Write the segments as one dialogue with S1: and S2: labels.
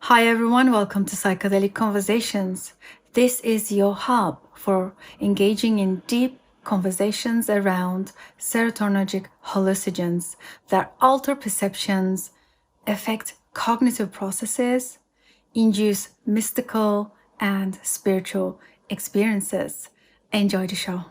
S1: Hi everyone, welcome to Psychedelic Conversations. This is your hub for engaging in deep conversations around serotonergic hallucinogens that alter perceptions, affect cognitive processes, induce mystical and spiritual experiences. Enjoy the show.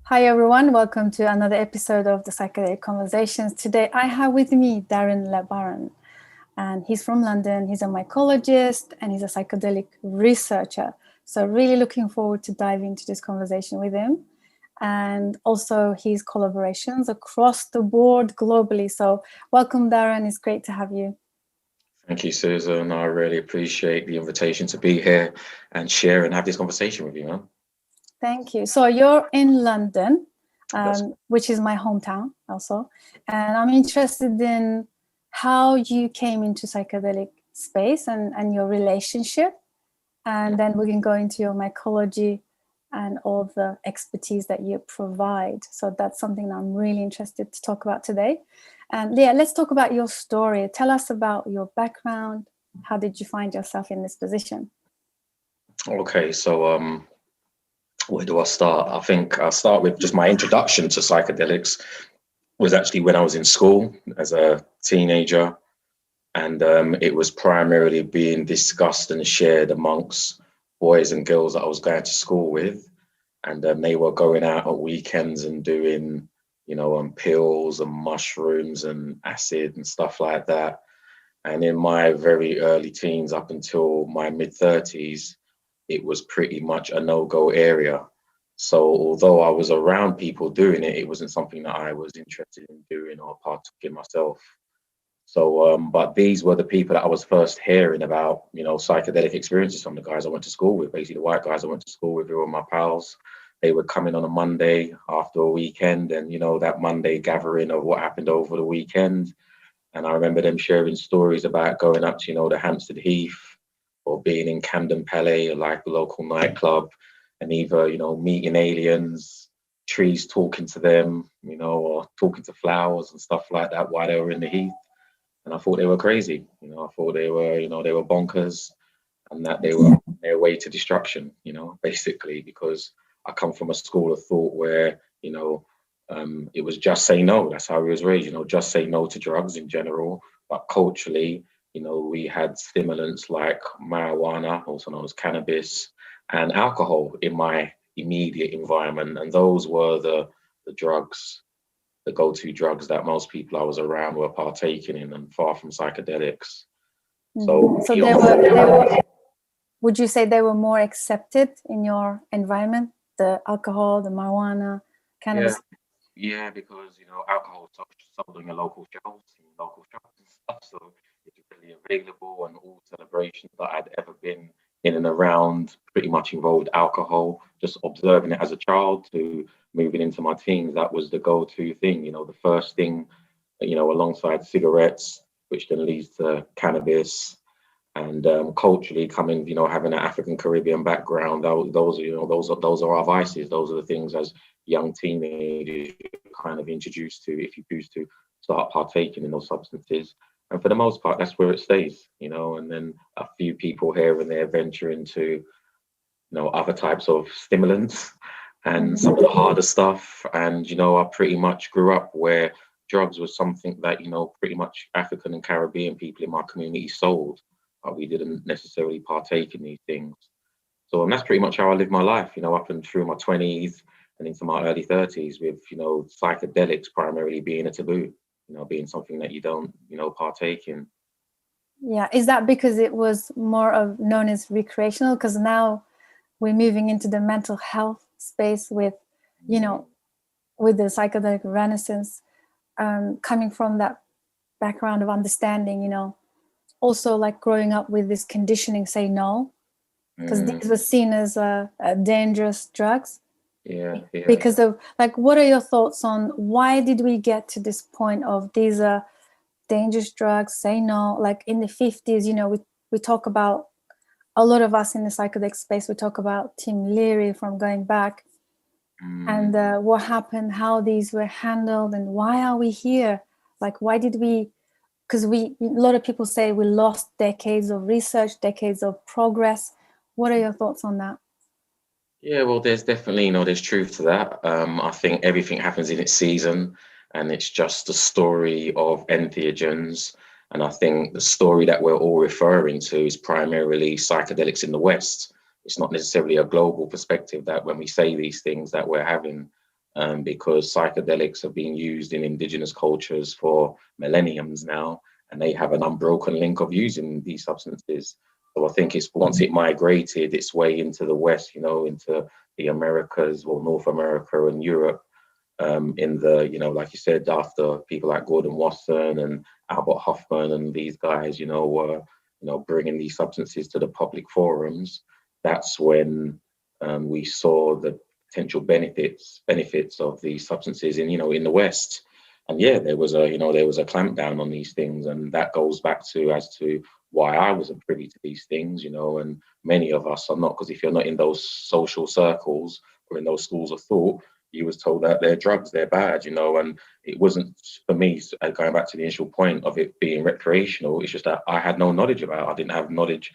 S1: Hi everyone, welcome to another episode of the Psychedelic Conversations. Today I have with me Darren Le Baron, and he's from London. He's a mycologist and he's a psychedelic researcher. So really looking forward to dive into this conversation with him, and also his collaborations across the board globally. So welcome Darren, it's great to have you.
S2: Thank you, Susan. I really appreciate the invitation to be here and share and have this conversation with you, man.
S1: Thank you. So you're in London,
S2: That's
S1: which is my hometown also. And I'm interested in how you came into psychedelic space and your relationship. And then we can go into your mycology and all the expertise that you provide. So that's something that I'm really interested to talk about today. And yeah, let's talk about your story. Tell us about your background. How did you find yourself in this position?
S2: okay. Where do I start? I think I'll start with just my introduction to psychedelics was actually when I was in school as a teenager, and it was primarily being discussed and shared amongst boys and girls that I was going to school with, and they were going out on weekends and doing, pills and mushrooms and acid and stuff like that. And in my very early teens, up until my mid 30s, it was pretty much a no-go area. So although I was around people doing it, it wasn't something that I was interested in doing or partook in myself. But these were the people that I was first hearing about, psychedelic experiences from the guys I went to school with, basically the white guys I went to school with, who were my pals. They would come in on a Monday after a weekend, and that Monday gathering of what happened over the weekend. And I remember them sharing stories about going up to, the Hampstead Heath or being in Camden Palais, like a local nightclub, and either, meeting aliens, trees talking to them, or talking to flowers and stuff like that while they were in the heath. And I thought they were crazy. I thought they were bonkers, and that they were on their way to destruction, basically, because I come from a school of thought where, it was just say no. That's how we was raised, just say no to drugs in general. But culturally, we had stimulants like marijuana, also known as cannabis, and alcohol in my immediate environment. And those were the drugs, the go-to drugs that most people I was around were partaking in, and far from psychedelics.
S1: So they were, would you say they were more accepted in your environment? The alcohol, the marijuana,
S2: Yeah,
S1: cannabis?
S2: yeah, because alcohol is sold on your local shelves, in local shops and stuff, so it's really available. And all celebrations that I'd ever been in and around pretty much involved alcohol. Just observing it as a child to moving into my teens, that was the go-to thing. The first thing, alongside cigarettes, which then leads to cannabis. And culturally coming, having an African Caribbean background, those are our vices. Those are the things as young teenagers you're kind of introduced to if you choose to start partaking in those substances. And for the most part, that's where it stays, and then a few people here and there venture into, other types of stimulants and some of the harder stuff. And, I pretty much grew up where drugs was something that, pretty much African and Caribbean people in my community sold, but we didn't necessarily partake in these things. So and that's pretty much how I lived my life, up and through my 20s and into my early 30s with, psychedelics primarily being a taboo, being something that you don't, partake in.
S1: Yeah, is that because it was more of known as recreational? Because now we're moving into the mental health space with, with the psychedelic renaissance, coming from that background of understanding, also like growing up with this conditioning, say no, because these were seen as dangerous drugs.
S2: Yeah.
S1: Because of like, what are your thoughts on why did we get to this point of these are dangerous drugs, say no? Like in the 50s, we talk about, a lot of us in the psychedelic space, we talk about Tim Leary from going back, and what happened, how these were handled, and why are we here? Like, why did we? Because a lot of people say we lost decades of research, decades of progress. What are your thoughts on that?
S2: Yeah, well, there's definitely, there's truth to that. I think everything happens in its season, and it's just a story of entheogens. And I think the story that we're all referring to is primarily psychedelics in the West. It's not necessarily a global perspective that when we say these things that we're having, because psychedelics have been used in indigenous cultures for millenniums now, and they have an unbroken link of using these substances. So I think it's once it migrated its way into the West, into the Americas, well, North America and Europe, in the, like you said, after people like Gordon Wasson and Albert Hoffman and these guys, were, bringing these substances to the public forums. That's when we saw the potential benefits of these substances in the West. And yeah, there was a clampdown on these things, and that goes back to as to why I wasn't privy to these things, and many of us are not, because if you're not in those social circles or in those schools of thought, you was told that they're drugs, they're bad, and it wasn't, for me, going back to the initial point of it being recreational, it's just that I had no knowledge about it. I didn't have knowledge,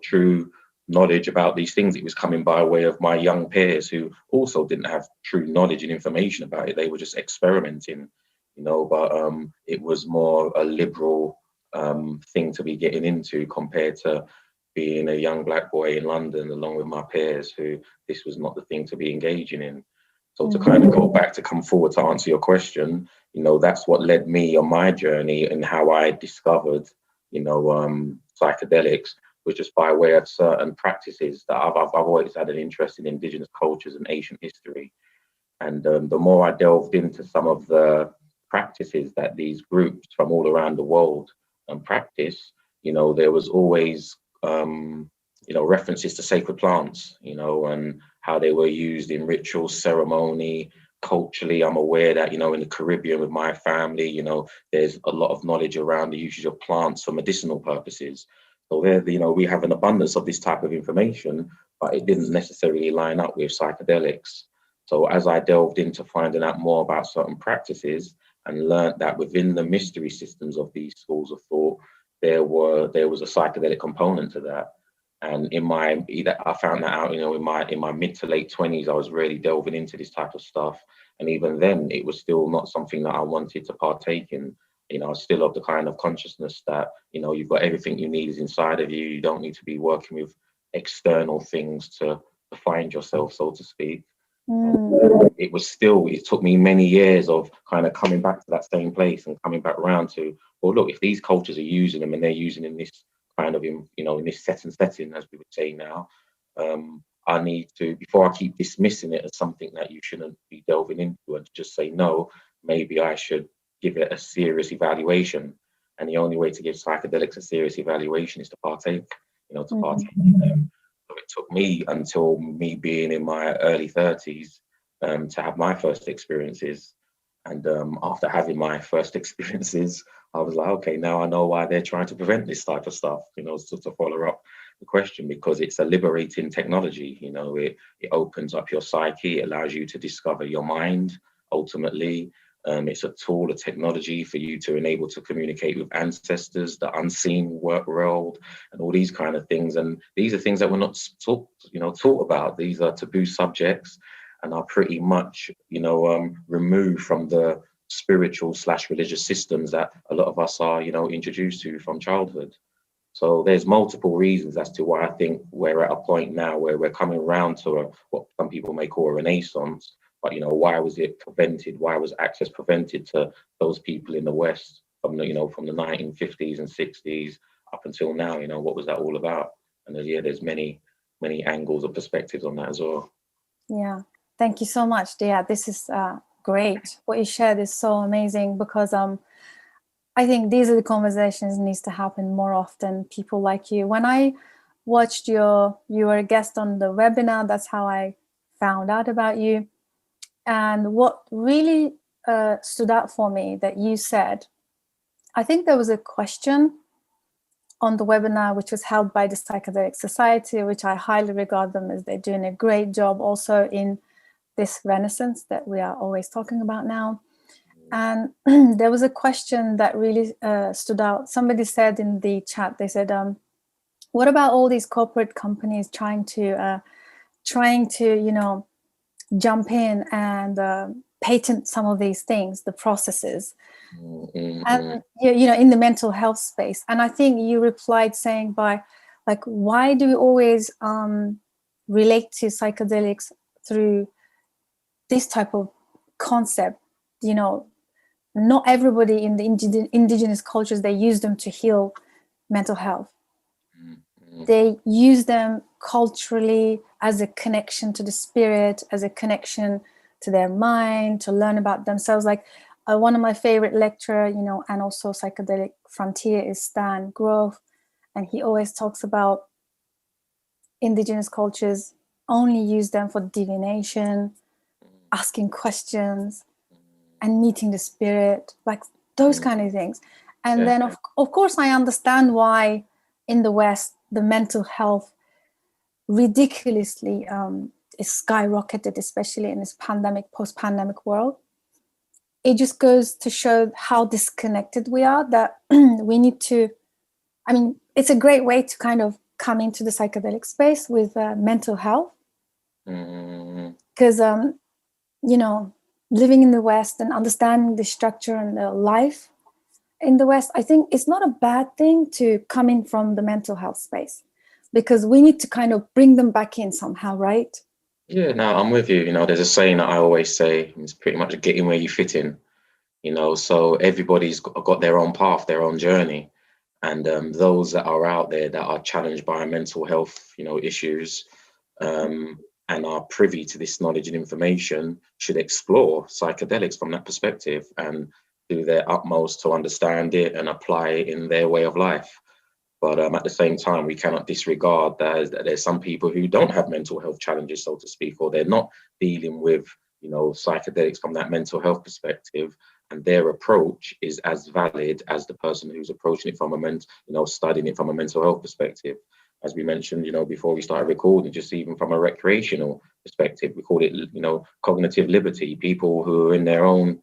S2: true knowledge about these things. It was coming by way of my young peers who also didn't have true knowledge and information about it. They were just experimenting, but it was more a liberal thing to be getting into compared to being a young black boy in London along with my peers who this was not the thing to be engaging in. So to kind of go back to come forward to answer your question, that's what led me on my journey and how I discovered, psychedelics was just by way of certain practices that I've always had an interest in indigenous cultures and ancient history. And the more I delved into some of the practices that these groups from all around the world practice, there was always, references to sacred plants, and how they were used in ritual ceremony. Culturally, I'm aware that, in the Caribbean with my family, there's a lot of knowledge around the usage of plants for medicinal purposes. So there, we have an abundance of this type of information, but it didn't necessarily line up with psychedelics. So as I delved into finding out more about certain practices and learned that within the mystery systems of these schools of thought, there was a psychedelic component to that. And I found that out, in my mid to late 20s, I was really delving into this type of stuff. And even then, it was still not something that I wanted to partake in. I was still of the kind of consciousness that, you've got everything you need is inside of you. You don't need to be working with external things to find yourself, so to speak. It took me many years of kind of coming back to that same place and coming back around to, well, look, if these cultures are using them and they're using in this kind of, in this setting, as we would say now, I need to, before I keep dismissing it as something that you shouldn't be delving into and just say, no, maybe I should give it a serious evaluation. And the only way to give psychedelics a serious evaluation is to partake, partake in them. So it took me until me being in my early 30s to have my first experiences. And after having my first experiences, I was like, okay, now I know why they're trying to prevent this type of stuff, so to follow up the question, because it's a liberating technology. It opens up your psyche, it allows you to discover your mind, ultimately. It's a tool, a technology for you to enable to communicate with ancestors, the unseen world, and all these kind of things. And these are things that we're not taught about. These are taboo subjects and are pretty much, removed from the spiritual / religious systems that a lot of us are, introduced to from childhood. So there's multiple reasons as to why I think we're at a point now where we're coming around to what some people may call a renaissance. But why was it prevented? Why was access prevented to those people in the West from the 1950s and 60s up until now? What was that all about? And there's many angles or perspectives on that as well.
S1: Yeah, thank you so much. Yeah, this is great. What you shared is so amazing, because I I think these are the conversations needs to happen more often. People like you. When I watched you were a guest on the webinar. That's how I found out about you. And what really stood out for me that you said, I think there was a question on the webinar, which was held by the Psychedelic Society, which I highly regard them as they're doing a great job also in this renaissance that we are always talking about now. And there was a question that really stood out. Somebody said in the chat, they said, what about all these corporate companies trying to, jump in and patent some of these things, the processes, and in the mental health space? And I think you replied saying why do we always relate to psychedelics through this type of concept? Not everybody in the indigenous cultures, they use them to heal mental health. They use them culturally as a connection to the spirit, as a connection to their mind, to learn about themselves. Like one of my favorite lecturer, and also psychedelic frontier is Stan Grove. And he always talks about indigenous cultures only use them for divination, asking questions, and meeting the spirit, like those kind of things. And then of course I understand why in the West the mental health ridiculously is skyrocketed, especially in this post-pandemic world. It just goes to show how disconnected we are, that we need to, it's a great way to kind of come into the psychedelic space with mental health. Because, living in the West and understanding the structure and the life in the West, I think it's not a bad thing to come in from the mental health space, because we need to kind of bring them back in somehow, right?
S2: Yeah, no, I'm with you. There's a saying that I always say, it's pretty much get in where you fit in, so everybody's got their own path, their own journey. And those that are out there that are challenged by mental health, issues, and are privy to this knowledge and information should explore psychedelics from that perspective and do their utmost to understand it and apply it in their way of life. But at the same time, we cannot disregard that there's some people who don't have mental health challenges, so to speak, or they're not dealing with, psychedelics from that mental health perspective, and their approach is as valid as the person who's approaching it from studying it from a mental health perspective. As we mentioned, before we started recording, just even from a recreational perspective, we call it, cognitive liberty. People who are in their own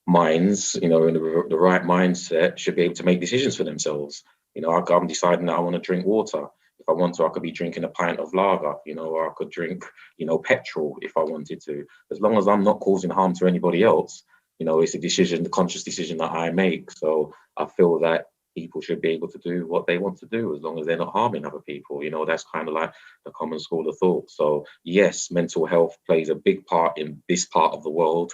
S2: minds, in the right mindset, should be able to make decisions for themselves. I'm deciding that I want to drink water. If I want to, I could be drinking a pint of lager, or I could drink, petrol if I wanted to. As long as I'm not causing harm to anybody else, it's a decision, the conscious decision that I make. So I feel that people should be able to do what they want to do as long as they're not harming other people. That's kind of like the common school of thought. So yes, mental health plays a big part in this part of the world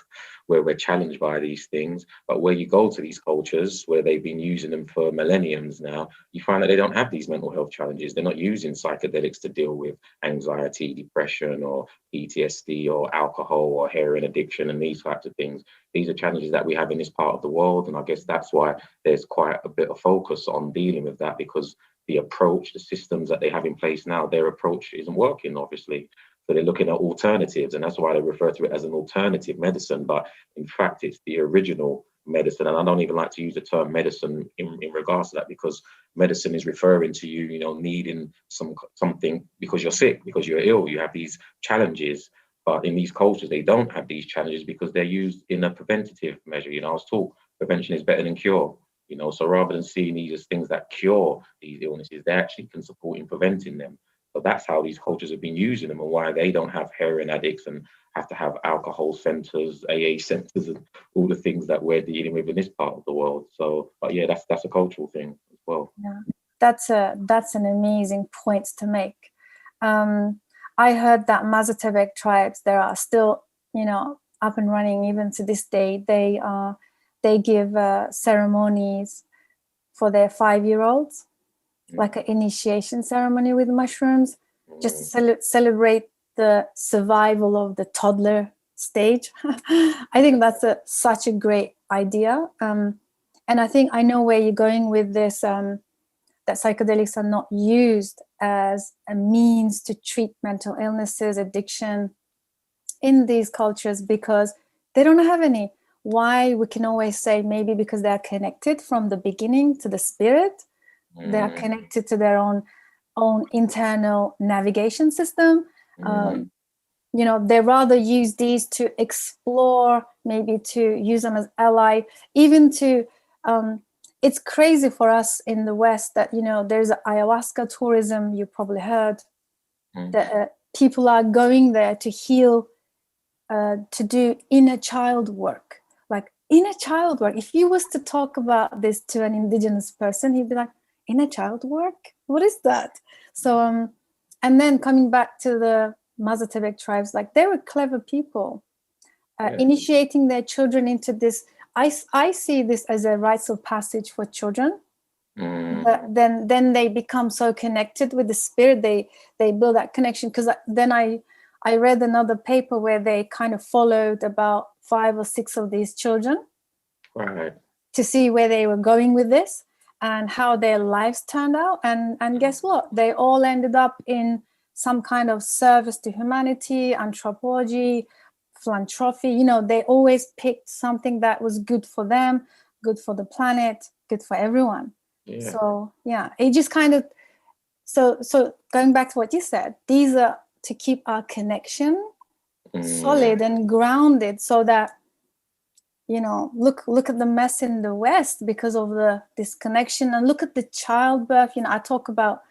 S2: where we're challenged by these things. But where you go to these cultures where they've been using them for millenniums now, you find that they don't have these mental health challenges. They're not using psychedelics to deal with anxiety, depression, or PTSD, or alcohol, or heroin addiction, and these types of things. These are challenges that we have in this part of the world. And I guess that's why there's quite a bit of focus on dealing with that, because the approach, the systems that they have in place now, their approach isn't working, obviously. So they're looking at alternatives, and that's why they refer to it as an alternative medicine. But in fact, it's the original medicine. And I don't even like to use the term medicine in regards to that, because medicine is referring to you, needing something because you're sick, because you're ill, you have these challenges. But in these cultures, they don't have these challenges because they're used in a preventative measure. I was taught prevention is better than cure. So rather than seeing these as things that cure these illnesses, they actually can support in preventing them. So that's how these cultures have been using them, and why they don't have heroin addicts and have to have alcohol centers, AA centers, and all the things that we're dealing with in this part of the world. So, but yeah, that's a cultural thing as well.
S1: Yeah, that's an amazing point to make. I heard that Mazatepec tribes, there are still, up and running even to this day. They give ceremonies for their 5-year-olds, like an initiation ceremony with mushrooms, just to celebrate the survival of the toddler stage. I think that's such a great idea. And And I think I know where you're going with this, that psychedelics are not used as a means to treat mental illnesses, addiction in these cultures because they don't have any. Why? We can always say maybe because they're connected from the beginning to the spirit. They are connected to their own internal navigation system. They rather use these to explore, maybe to use them as ally, even to it's crazy for us in the West that there's ayahuasca tourism. You probably heard that people are going there to heal, to do inner child work. Like inner child work, if you was to talk about this to an indigenous person, he'd be like, inner child work, what is that? So and then coming back to the Mazatec tribes, like they were clever people, initiating their children into this. I see this as a rites of passage for children. But then they become so connected with the spirit, they build that connection. Because then I read another paper where they kind of followed about 5 or 6 of these children,
S2: right,
S1: to see where they were going with this and how their lives turned out. And guess what? They all ended up in some kind of service to humanity, anthropology, philanthropy. They always picked something that was good for them, good for the planet, good for everyone. Yeah. So it just kind of, so going back to what you said, these are to keep our connection solid and grounded, so that look at the mess in the West because of the disconnection, and look at the childbirth. I talk about,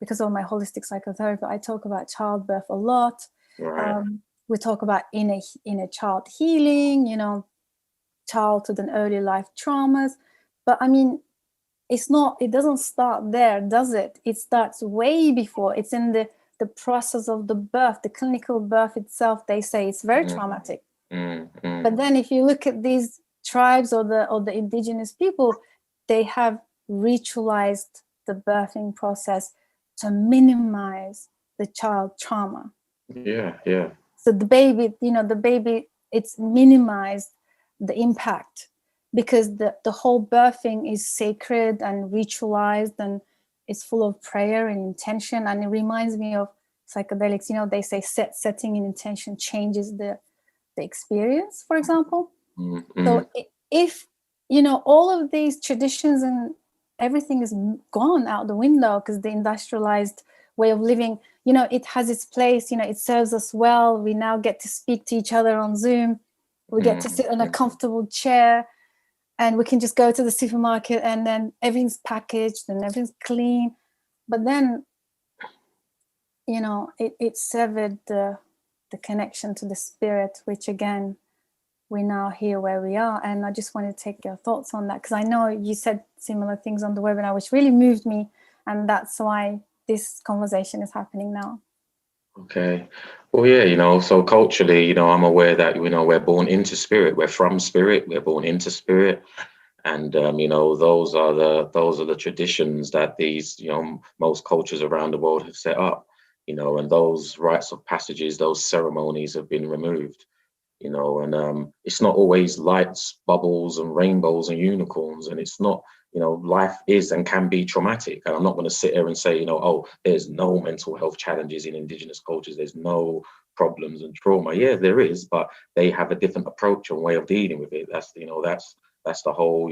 S1: because of my holistic psychotherapy, I talk about childbirth a lot. Right. We talk about inner child healing, childhood and early life traumas, but I mean, it doesn't start there, does it? It starts way before. It's in the process of the birth, the clinical birth itself. They say it's very traumatic. But then if you look at these tribes or the indigenous people, they have ritualized the birthing process to minimize the child trauma.
S2: Yeah.
S1: So the baby, it's minimized the impact, because the whole birthing is sacred and ritualized, and it's full of prayer and intention. And it reminds me of psychedelics. They say setting an intention changes the experience, for example. So if all of these traditions and everything is gone out the window, because the industrialized way of living, it has its place, it serves us well. We now get to speak to each other on Zoom. We get to sit on a comfortable chair, and we can just go to the supermarket, and then everything's packaged and everything's clean. But then, it severed the connection to the spirit, which again, we're now here where we are. And I just want to take your thoughts on that, because I know you said similar things on the webinar, which really moved me. And that's why this conversation is happening now.
S2: Okay. Well, yeah, so culturally, I'm aware that, we're born into spirit, we're from spirit, we're born into spirit. And, those are the traditions that these, most cultures around the world have set up, and those rites of passages, those ceremonies have been removed, and it's not always lights, bubbles and rainbows and unicorns. And it's not, life is and can be traumatic. And I'm not going to sit here and say, there's no mental health challenges in indigenous cultures. There's no problems and trauma. Yeah, there is, but they have a different approach and way of dealing with it. That's the whole,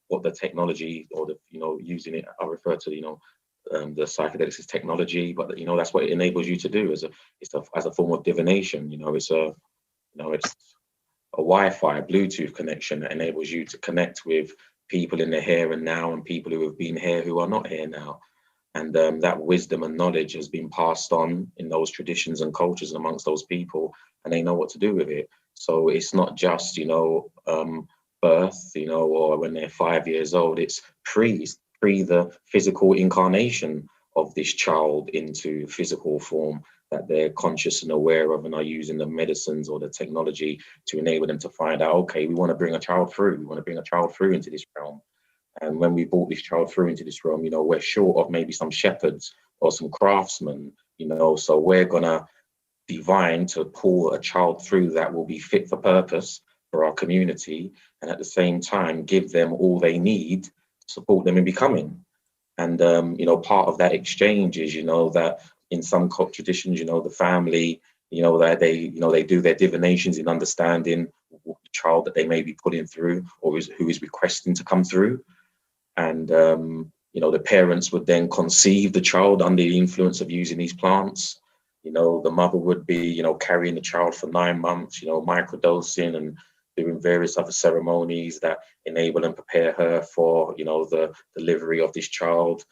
S2: what the technology or the, using it, I refer to, the psychedelics as technology, but that's what it enables you to do as a form of divination. It's a Wi-Fi, Bluetooth connection that enables you to connect with people in the here and now, and people who have been here who are not here now. And that wisdom and knowledge has been passed on in those traditions and cultures amongst those people, and they know what to do with it. So it's not just, birth, or when they're 5 years old. It's pre the physical incarnation of this child into physical form, that they're conscious and aware of, and are using the medicines or the technology to enable them to find out, okay, we want to bring a child through. We want to bring a child through into this realm. And when we brought this child through into this realm, we're short of maybe some shepherds or some craftsmen, so we're going to divine to pull a child through that will be fit for purpose for our community, and at the same time give them all they need to support them in becoming. And part of that exchange is, that in some traditions, the family, that they do their divinations in understanding what the child that they may be putting through, or who is requesting to come through. And the parents would then conceive the child under the influence of using these plants. The mother would be, carrying the child for 9 months, microdosing and doing various other ceremonies that enable and prepare her for, the delivery of this child.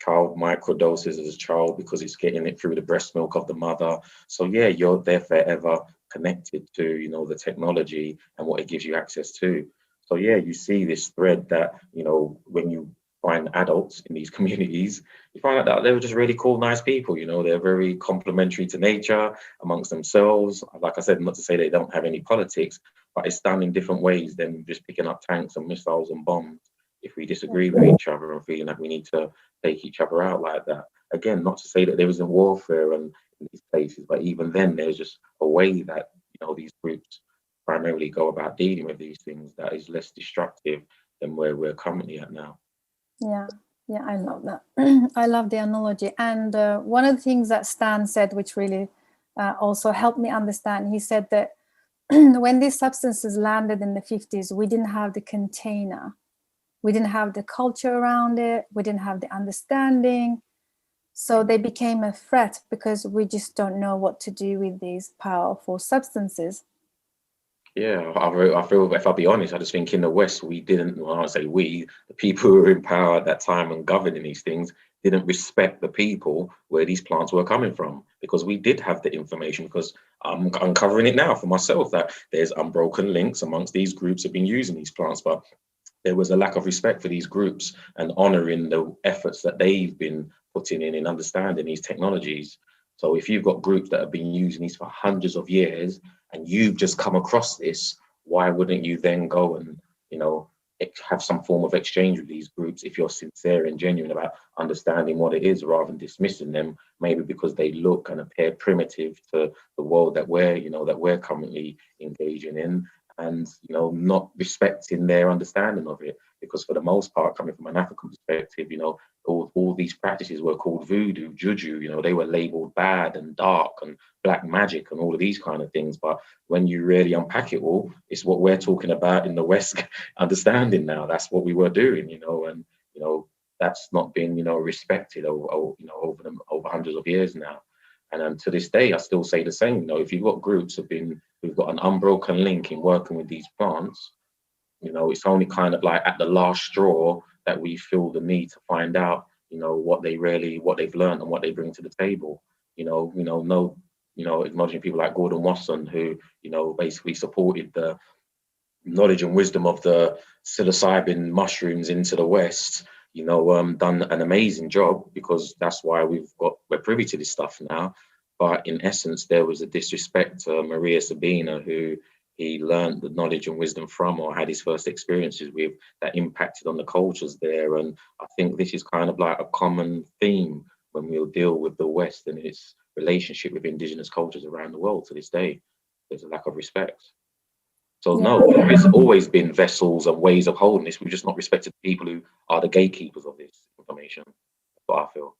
S2: Child microdoses as a child because it's getting it through the breast milk of the mother. So yeah, you're there forever connected to, the technology and what it gives you access to. So yeah, you see this thread that, when you find adults in these communities, you find out that they're just really cool, nice people. They're very complementary to nature amongst themselves. Like I said, not to say they don't have any politics, but it's done in different ways than just picking up tanks and missiles and bombs. If we disagree with each other and feeling that we need to take each other out like that. Again, not to say that there isn't warfare in these places, but even then there's just a way that, these groups primarily go about dealing with these things that is less destructive than where we're currently at now.
S1: Yeah, I love that. I love the analogy. And one of the things that Stan said, which really also helped me understand, he said that when these substances landed in the 50s, we didn't have the container. We didn't have the culture around it. We didn't have the understanding. So they became a threat because we just don't know what to do with these powerful substances.
S2: Yeah, I feel, if I'll be honest, I just think in the West, we didn't, well, I say we, the people who were in power at that time and governing these things, didn't respect the people where these plants were coming from, because we did have the information, because I'm uncovering it now for myself, that there's unbroken links amongst these groups have been using these plants, but there was a lack of respect for these groups and honoring the efforts that they've been putting in understanding these technologies. So if you've got groups that have been using these for hundreds of years and you've just come across this, why wouldn't you then go and, have some form of exchange with these groups if you're sincere and genuine about understanding what it is, rather than dismissing them, maybe because they look and appear primitive to the world that we're currently engaging in, and not respecting their understanding of it. Because for the most part, coming from an African perspective, all these practices were called voodoo, juju, they were labeled bad and dark and black magic and all of these kind of things. But when you really unpack it all, it's what we're talking about in the West understanding now. That's what we were doing, and that's not been, respected over hundreds of years now. And to this day, I still say the same. If you've got groups who've got an unbroken link in working with these plants, it's only kind of like at the last straw that we feel the need to find out, what they've learned and what they bring to the table. Acknowledging people like Gordon Wasson, who, basically supported the knowledge and wisdom of the psilocybin mushrooms into the West, done an amazing job, because that's why we're privy to this stuff now. But in essence, there was a disrespect to Maria Sabina, who he learned the knowledge and wisdom from, or had his first experiences with, that impacted on the cultures there. And I think this is kind of like a common theme when we'll deal with the West and its relationship with indigenous cultures around the world to this day. There's a lack of respect. So no, there's always been vessels and ways of holding this. We've just not respected the people who are the gatekeepers of this information. That's what I feel.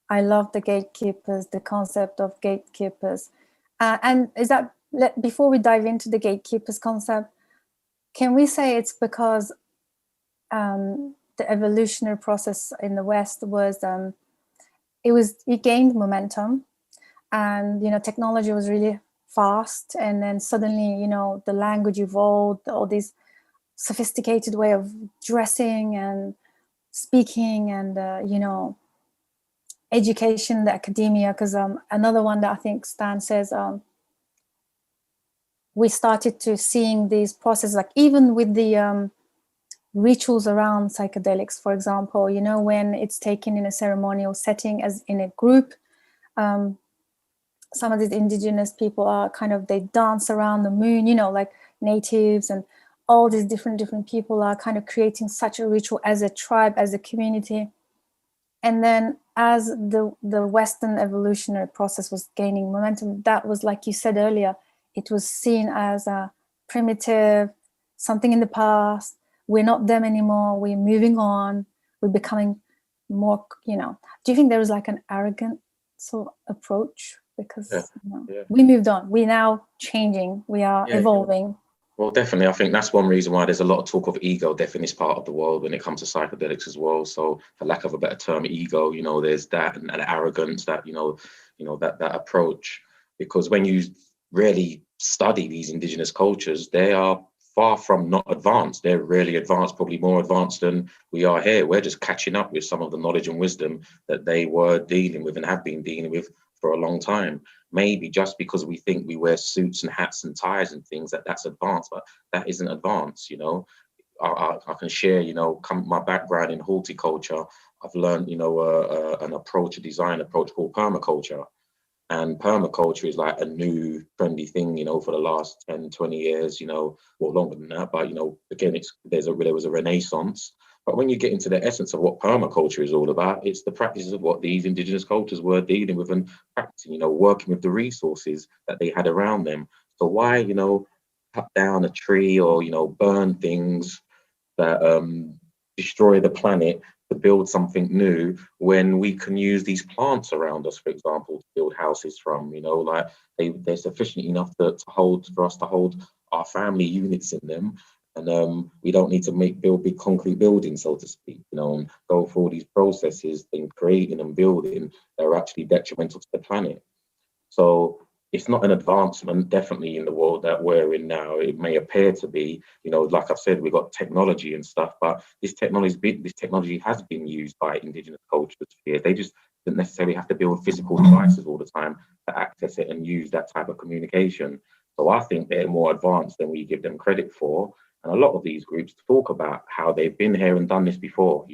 S1: I love the gatekeepers, the concept of gatekeepers. And is that, before we dive into the gatekeepers concept, can we say it's because the evolutionary process in the West was, it gained momentum, and, technology was really fast, and then suddenly, the language evolved, all these sophisticated way of dressing and speaking, and, education, the academia, because another one that I think Stan says, we started to seeing these processes, like even with the rituals around psychedelics, for example, when it's taken in a ceremonial setting as in a group, some of these indigenous people are they dance around the moon, like natives, and all these different people are kind of creating such a ritual as a tribe, as a community. And then as the Western evolutionary process was gaining momentum, that was, like you said earlier, it was seen as primitive, something in the past. We're not them anymore. We're moving on. We're becoming more, do you think there was like an arrogant sort of approach? Because we moved on. We're now changing. We are evolving.
S2: Well, definitely. I think that's one reason why there's a lot of talk of ego death in this part of the world when it comes to psychedelics as well. So, for lack of a better term, ego, there's that and arrogance, that, that approach. Because when you really study these indigenous cultures, they are far from not advanced. They're really advanced, probably more advanced than we are here. We're just catching up with some of the knowledge and wisdom that they were dealing with and have been dealing with for a long time. Maybe just because we think we wear suits and hats and ties and things, that's advanced, but that isn't advanced. I can share, my background in horticulture. I've learned, a design approach called permaculture. And permaculture is like a new trendy thing, for the last 10, 20 years, well, longer than that. But, again, there was a renaissance. But when you get into the essence of what permaculture is all about, it's the practices of what these indigenous cultures were dealing with and practicing, working with the resources that they had around them. So why, cut down a tree or, burn things that destroy the planet to build something new when we can use these plants around us, for example, to build houses from, like they're sufficient enough for us to hold our family units in them. And we don't need to build big concrete buildings, so to speak, and go through all these processes in creating and building that are actually detrimental to the planet. So it's not an advancement, definitely, in the world that we're in now. It may appear to be, like I've said, we've got technology and stuff, but this technology has been used by indigenous cultures here. They just didn't necessarily have to build physical devices all the time to access it and use that type of communication. So I think they're more advanced than we give them credit for. And a lot of these groups talk about how they've been here and done this before.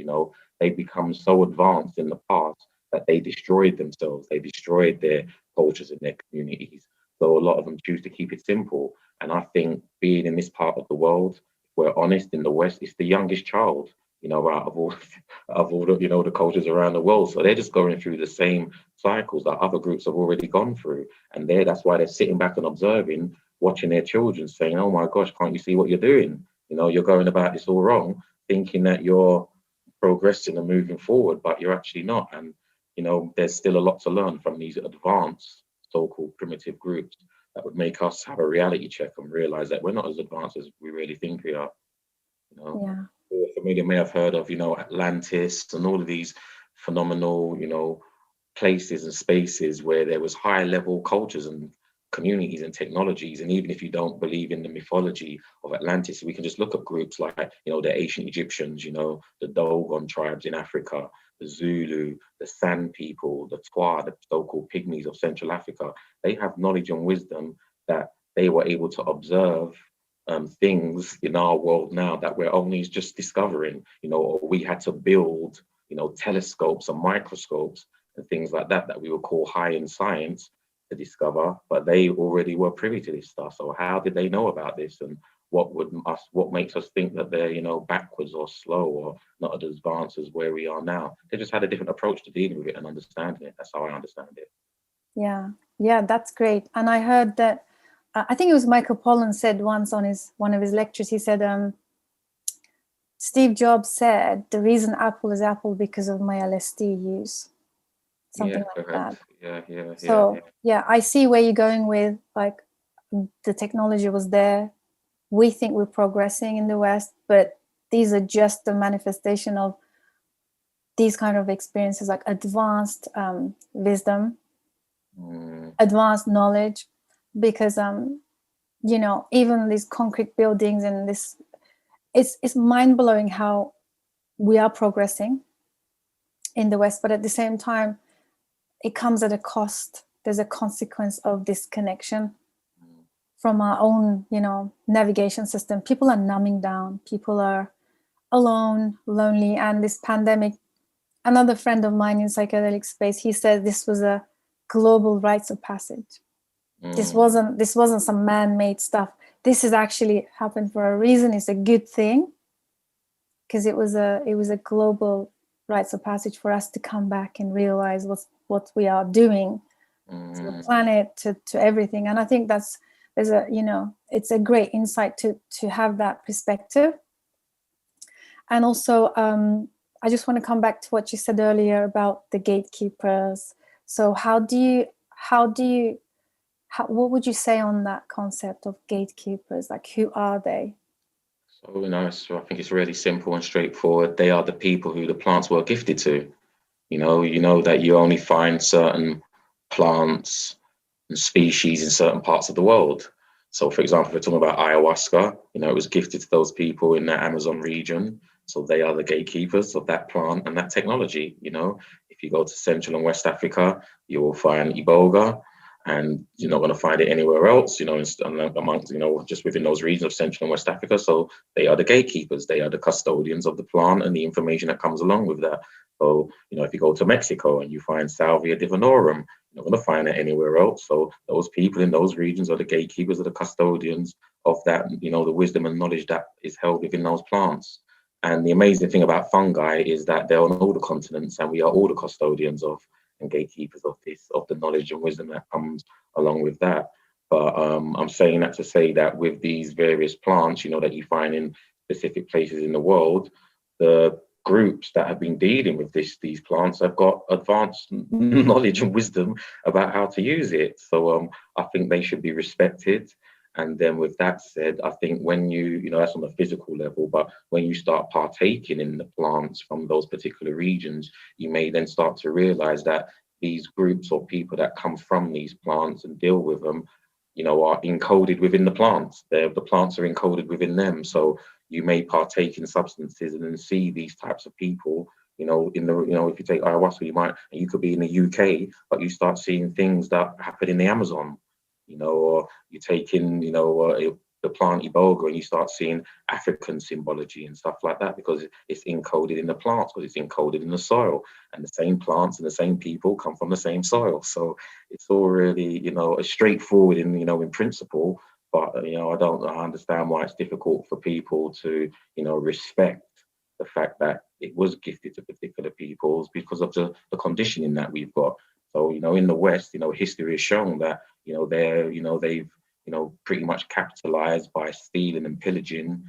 S2: They've become so advanced in the past that they destroyed themselves. They destroyed their cultures and their communities. So a lot of them choose to keep it simple. And I think being in this part of the world, if we're honest, in the West, it's the youngest child, out of all the, the cultures around the world. So they're just going through the same cycles that other groups have already gone through. And that's why they're sitting back and observing, watching their children saying, oh my gosh, can't you see what you're doing? You're going about this all wrong, thinking that you're progressing and moving forward, but you're actually not. And, there's still a lot to learn from these advanced so-called primitive groups that would make us have a reality check and realize that we're not as advanced as we really think we are. Familiar may have heard of, Atlantis and all of these phenomenal, places and spaces where there was high level cultures and communities and technologies. And even if you don't believe in the mythology of Atlantis, we can just look at groups like, the ancient Egyptians, the Dogon tribes in Africa, the Zulu, the San people, the Twa, the so-called pygmies of Central Africa. They have knowledge and wisdom that they were able to observe things in our world now that we're only just discovering, or we had to build, telescopes and microscopes and things like that we would call high in science to discover, but they already were privy to this stuff. So how did they know about this? And what makes us think that they're, backwards or slow or not as advanced as where we are now? They just had a different approach to dealing with it and understanding it. That's how I understand it.
S1: Yeah, that's great. And I heard that, I think it was Michael Pollan said once on one of his lectures, he said, Steve Jobs said, the reason Apple is Apple because of my LSD use. Something like that. Yeah, I see where you're going with, like, the technology was there. We think we're progressing in the West, but these are just the manifestation of these kind of experiences, like advanced wisdom, advanced knowledge, because even these concrete buildings and this, it's mind-blowing how we are progressing in the West, but at the same time it comes at a cost. There's a consequence of disconnection from our own, navigation system. People are numbing down. People are alone, lonely. And this pandemic, another friend of mine in psychedelic space, he said this was a global rites of passage. This wasn't some man-made stuff. This has actually happened for a reason. It's a good thing, because it was a global rites of passage for us to come back and realize what we are doing to the planet, to everything. And I think that's there's a, you know, it's a great insight to have that perspective. And also, I just want to come back to what you said earlier about the gatekeepers. So what would you say on that concept of gatekeepers? Like, who are they?
S2: So, you know, so I think it's really simple and straightforward. They are the people who the plants were gifted to. You know that you only find certain plants and species in certain parts of the world. So, for example, if we're talking about ayahuasca, you know, it was gifted to those people in the Amazon region. So they are the gatekeepers of that plant and that technology. You know, if you go to Central and West Africa, you will find iboga, and you're not going to find it anywhere else. You know, amongst, you know, just within those regions of Central and West Africa. So they are the gatekeepers. They are the custodians of the plant and the information that comes along with that. So, you know, if you go to Mexico and you find Salvia divinorum, you're not going to find it anywhere else. So those people in those regions are the gatekeepers, are the custodians of that, you know, the wisdom and knowledge that is held within those plants. And the amazing thing about fungi is that they're on all the continents, and we are all the custodians of and gatekeepers of this, of the knowledge and wisdom that comes along with that. But I'm saying that to say that with these various plants, you know, that you find in specific places in the world, the groups that have been dealing with these plants have got advanced knowledge and wisdom about how to use it. So I think they should be respected. And then with that said, I think when you know, that's on the physical level, but when you start partaking in the plants from those particular regions, you may then start to realize that these groups or people that come from these plants and deal with them, you know, are encoded within the plants. The plants are encoded within them. So you may partake in substances and then see these types of people, you know, in the, you know, if you take ayahuasca, you could be in the UK, but you start seeing things that happen in the Amazon. You know, or you take in, you know, the plant iboga, and you start seeing African symbology and stuff like that, because it's encoded in the plants, because it's encoded in the soil, and the same plants and the same people come from the same soil. So it's all really, you know, straightforward in, you know, in principle, but, you know, I understand why it's difficult for people to, you know, respect the fact that it was gifted to particular peoples because of the conditioning that we've got. So, you know, in the West, you know, history has shown that, you know, they've, you know, pretty much capitalized by stealing and pillaging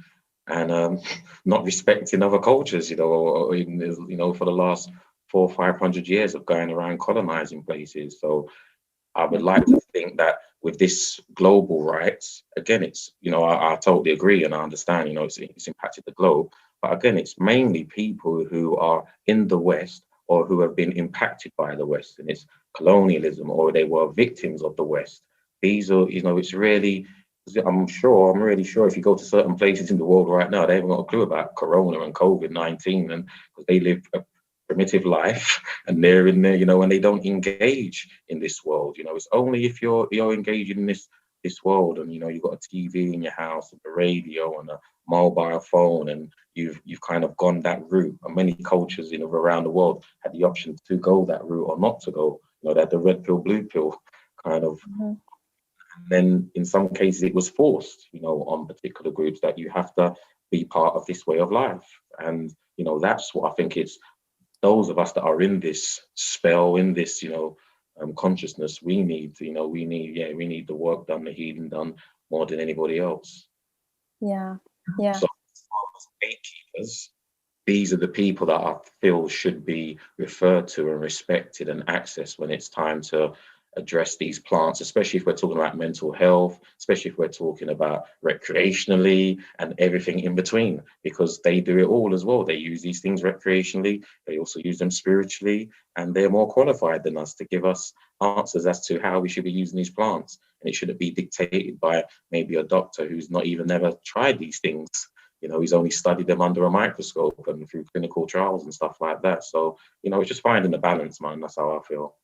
S2: and not respecting other cultures, you know, or even, you know, for the last 400 or 500 years of going around colonizing places. So I would like to think that with this global rights, again, it's, you know, I totally agree and I understand, you know, it's impacted the globe. But again, it's mainly people who are in the West or who have been impacted by the West, and it's colonialism, or they were victims of the West. These are, you know, it's really, I'm really sure if you go to certain places in the world right now, they haven't got a clue about Corona and COVID-19, and because they live a primitive life and they're in there, you know, and they don't engage in this world. You know, it's only if you're engaging in this world, and, you know, you've got a TV in your house and a radio and a mobile phone, and you've kind of gone that route. And many cultures, you know, around the world had the option to go that route or not to go. You know, they had the red pill, blue pill kind of. Mm-hmm. And then in some cases it was forced, you know, on particular groups that you have to be part of this way of life. And, you know, that's what I think it's those of us that are in this spell, in this, you know, consciousness, we need the work done, the healing done more than anybody else.
S1: Yeah.
S2: So as far as gatekeepers, these are the people that I feel should be referred to and respected and accessed when it's time to address these plants, especially if we're talking about mental health, especially if we're talking about recreationally and everything in between, because they do it all as well. They use these things recreationally, they also use them spiritually, and they're more qualified than us to give us answers as to how we should be using these plants. And it shouldn't be dictated by maybe a doctor who's not even never tried these things. You know, he's only studied them under a microscope and through clinical trials and stuff like that. So, you know, it's just finding the balance, man. That's how I feel.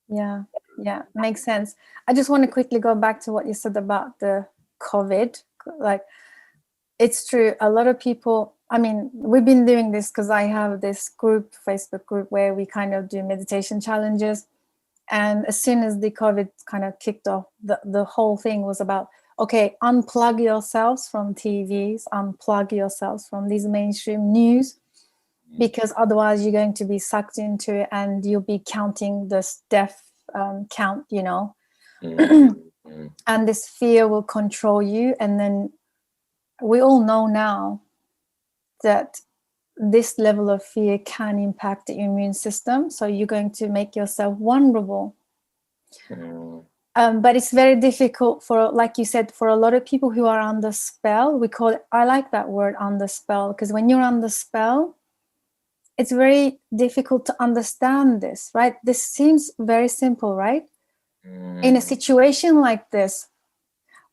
S1: Yeah, makes sense. I just want to quickly go back to what you said about the COVID. Like, it's true. A lot of people, I mean, we've been doing this because I have this group, Facebook group, where we kind of do meditation challenges. And as soon as the COVID kind of kicked off, the whole thing was about, okay, unplug yourselves from TVs, unplug yourselves from these mainstream news, because otherwise you're going to be sucked into it and you'll be counting this death count, you know. and this fear will control you. And then we all know now that this level of fear can impact the immune system, so you're going to make yourself vulnerable. But it's very difficult for, like you said, for a lot of people who are under spell. We call it, I like that word, under spell, because when you're under spell, it's very difficult to understand this, right? This seems very simple, right? In a situation like this,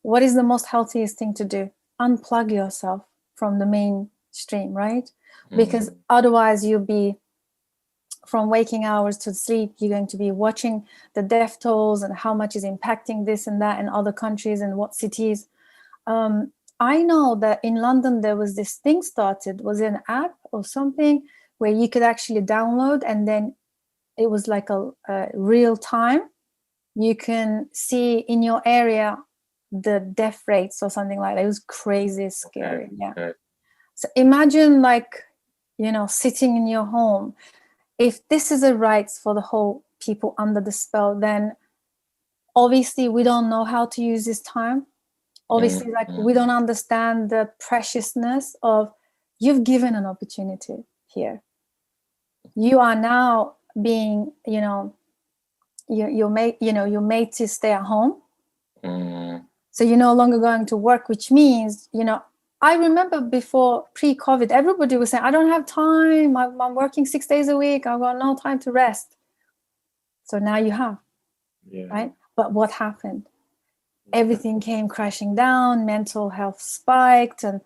S1: what is the most healthiest thing to do? Unplug yourself from the mainstream, right? Because otherwise you'll be, from waking hours to sleep, you're going to be watching the death tolls and how much is impacting this and that in other countries and what cities. I know that in London there was this thing started, was it an app or something, where you could actually download, and then it was like a real time. You can see in your area the death rates or something like that. It was crazy scary. Yeah. So imagine, like, you know, sitting in your home. If this is a right for the whole people under the spell, then obviously we don't know how to use this time. Obviously, like, we don't understand the preciousness of, you've given an opportunity here. You are now being, you know, you're made to stay at home. So you're no longer going to work, which means, you know, I remember before, pre-COVID, everybody was saying, I don't have time. I'm working 6 days a week. I've got no time to rest. So now you have, right? But what happened? Everything came crashing down. Mental health spiked. And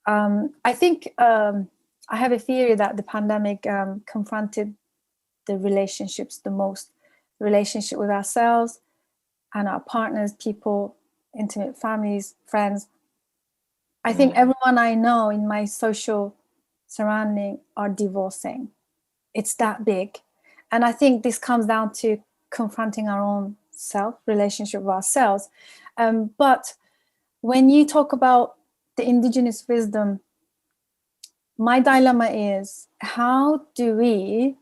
S1: I think I have a theory that the pandemic confronted the relationships the most. The relationship with ourselves and our partners, people, intimate families, friends. I think everyone I know in my social surrounding are divorcing. It's that big. And I think this comes down to confronting our own self, relationship with ourselves. But when you talk about the indigenous wisdom, my dilemma is, how do we,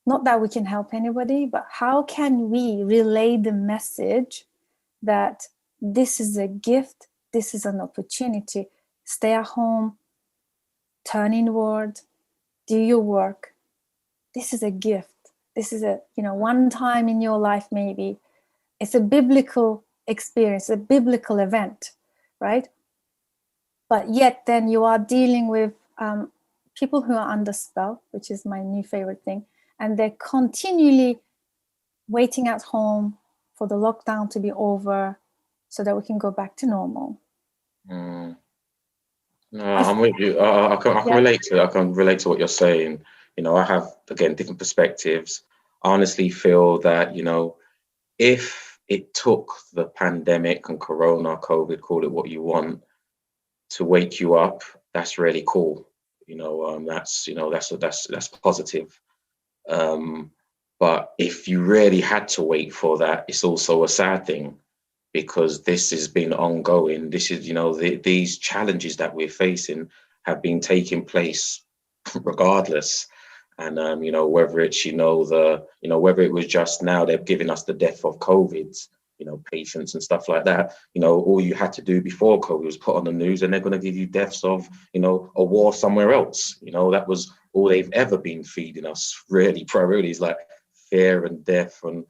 S1: not that we can help anybody, but how can we relay the message that this is a gift, this is an opportunity, stay at home, turn inward, do your work. This is a gift. This is a, you know, one time in your life, maybe. It's a biblical experience, a biblical event, right? But yet then you are dealing with people who are under spell, which is my new favorite thing. And they're continually waiting at home for the lockdown to be over so that we can go back to normal.
S2: No, I'm with you. I can relate to it. I can relate to what you're saying. You know, I have, again, different perspectives. I honestly feel that, you know, if it took the pandemic and Corona, COVID, call it what you want, to wake you up, that's really cool. You know, that's positive. But if you really had to wait for that, it's also a sad thing, because this has been ongoing. This is, you know, these challenges that we're facing have been taking place regardless. And you know, whether it's, whether it was just now they've given us the death of COVID, you know, patients and stuff like that. You know, all you had to do before COVID was put on the news, and they're going to give you deaths of, you know, a war somewhere else. You know, that was all they've ever been feeding us, really, primarily, is like fear and death and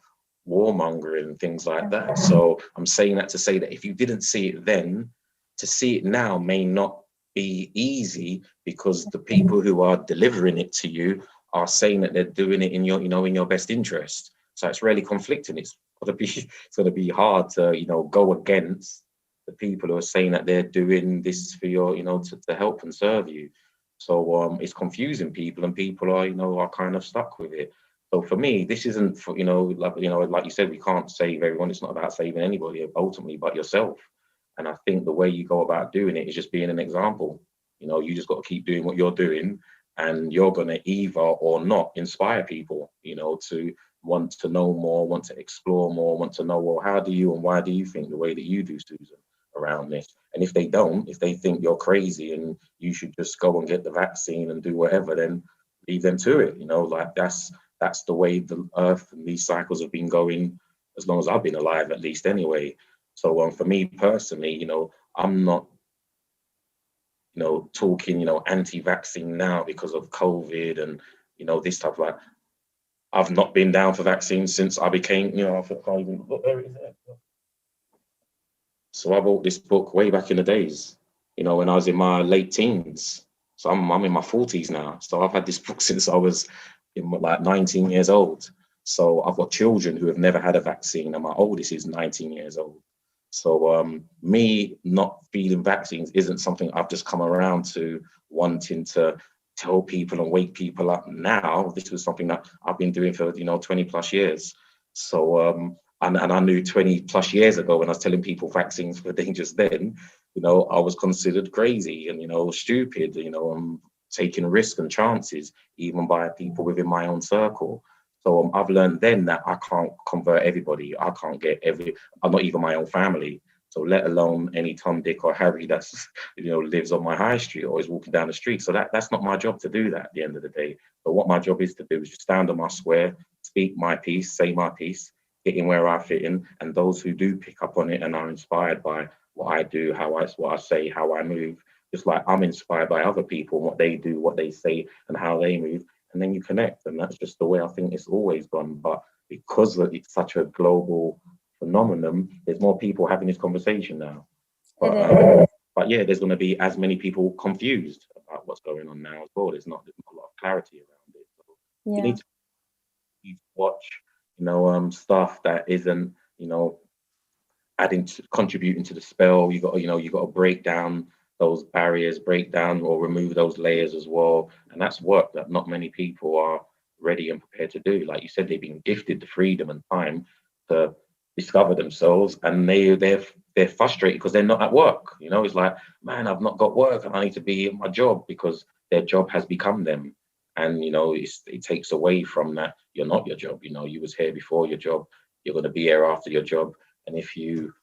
S2: warmongering and things like that. So I'm saying that to say that if you didn't see it then, to see it now may not be easy, because the people who are delivering it to you are saying that they're doing it in your, you know, in your best interest. So it's really conflicting. It's going to be hard to, you know, go against the people who are saying that they're doing this for your, you know, to help and serve you. So it's confusing people, and people are, you know, are kind of stuck with it. So for me, this isn't for, like you said, we can't save everyone. It's not about saving anybody ultimately, but yourself. And I think the way you go about doing it is just being an example. You know, you just got to keep doing what you're doing, and you're going to either or not inspire people, you know, to want to know more, want to explore more, want to know, well, how do you and why do you think the way that you do, Susan, around this? And if they don't, if they think you're crazy and you should just go and get the vaccine and do whatever, then leave them to it. You know, like that's the way the earth and these cycles have been going as long as I've been alive, at least anyway. So for me personally, I'm not, talking, anti-vaccine now because of COVID and, this stuff. Like, I've not been down for vaccines since I became, I can't even, look, there it is. So I bought this book way back in the days, when I was in my late teens. So I'm in my 40s now. So I've had this book since I was like 19 years old. So I've got children who have never had a vaccine, and my oldest is 19 years old. So me not feeling vaccines isn't something I've just come around to wanting to tell people and wake people up now. This was something that I've been doing for 20 plus years. So and I knew 20 plus years ago, when I was telling people vaccines were dangerous then, I was considered crazy and stupid, taking risks and chances even by people within my own circle. So I've learned then that I can't convert everybody. I can't get I'm not even my own family. So let alone any Tom, Dick or Harry that's, lives on my high street or is walking down the street. So that's not my job to do that at the end of the day. But what my job is to do is just stand on my square, speak my piece, say my piece, fit in where I fit in. And those who do pick up on it and are inspired by what I do, what I say, how I move, just like I'm inspired by other people, what they do, what they say and how they move. And then you connect, and that's just the way I think it's always gone. But because it's such a global phenomenon, there's more people having this conversation now. But yeah, there's going to be as many people confused about what's going on now as well. There's not a lot of clarity around it. So you need to watch, stuff that isn't, contributing to the spell. You got to break down those barriers, break down or remove those layers as well. And that's work that not many people are ready and prepared to do. Like you said, they've been gifted the freedom and time to discover themselves, and they're frustrated because they're not at work. It's like, man, I've not got work and I need to be in my job, because their job has become them. And it takes away from that. You're not your job. You was here before your job. You're going to be here after your job. And if you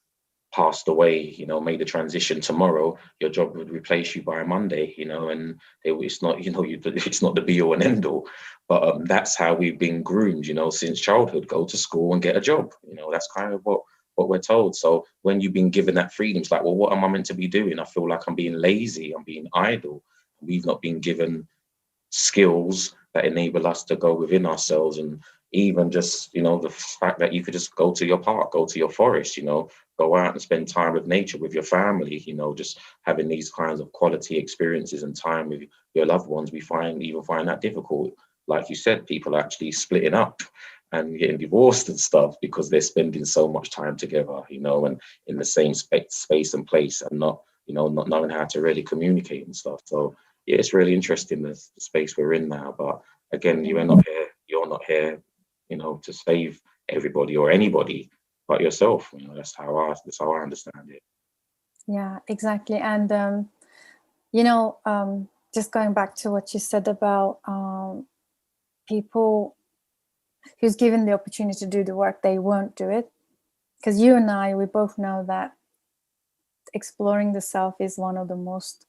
S2: passed away, made the transition tomorrow, your job would replace you by Monday, and it's not, it's not the be all and end all. But that's how we've been groomed, since childhood. Go to school and get a job. That's kind of what we're told. So when you've been given that freedom, it's like, well, what am I meant to be doing? I feel like I'm being lazy. I'm being idle. We've not been given skills that enable us to go within ourselves. And even just, the fact that you could just go to your park, go to your forest, go out and spend time with nature, with your family, just having these kinds of quality experiences and time with your loved ones. We find that difficult. Like you said, people are actually splitting up and getting divorced and stuff because they're spending so much time together, and in the same space and place, and not knowing how to really communicate and stuff. So yeah, it's really interesting, the space we're in now. But again, you're not here, to save everybody or anybody but yourself. That's how I understand it.
S1: Yeah, exactly. And just going back to what you said about people who's given the opportunity to do the work, they won't do it. Because you and I, we both know that exploring the self is one of the most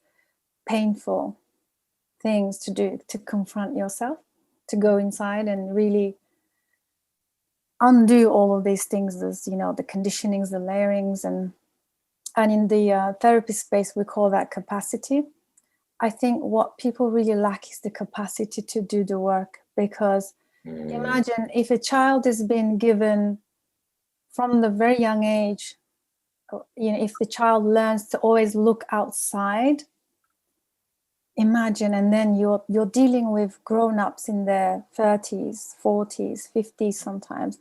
S1: painful things to do, to confront yourself, to go inside and really undo all of these things, the conditionings, the layerings, and in the therapy space we call that capacity. I think what people really lack is the capacity to do the work, because imagine if a child has been given from the very young age, if the child learns to always look outside, imagine, and then you're dealing with grown-ups in their 30s, 40s, 50s sometimes.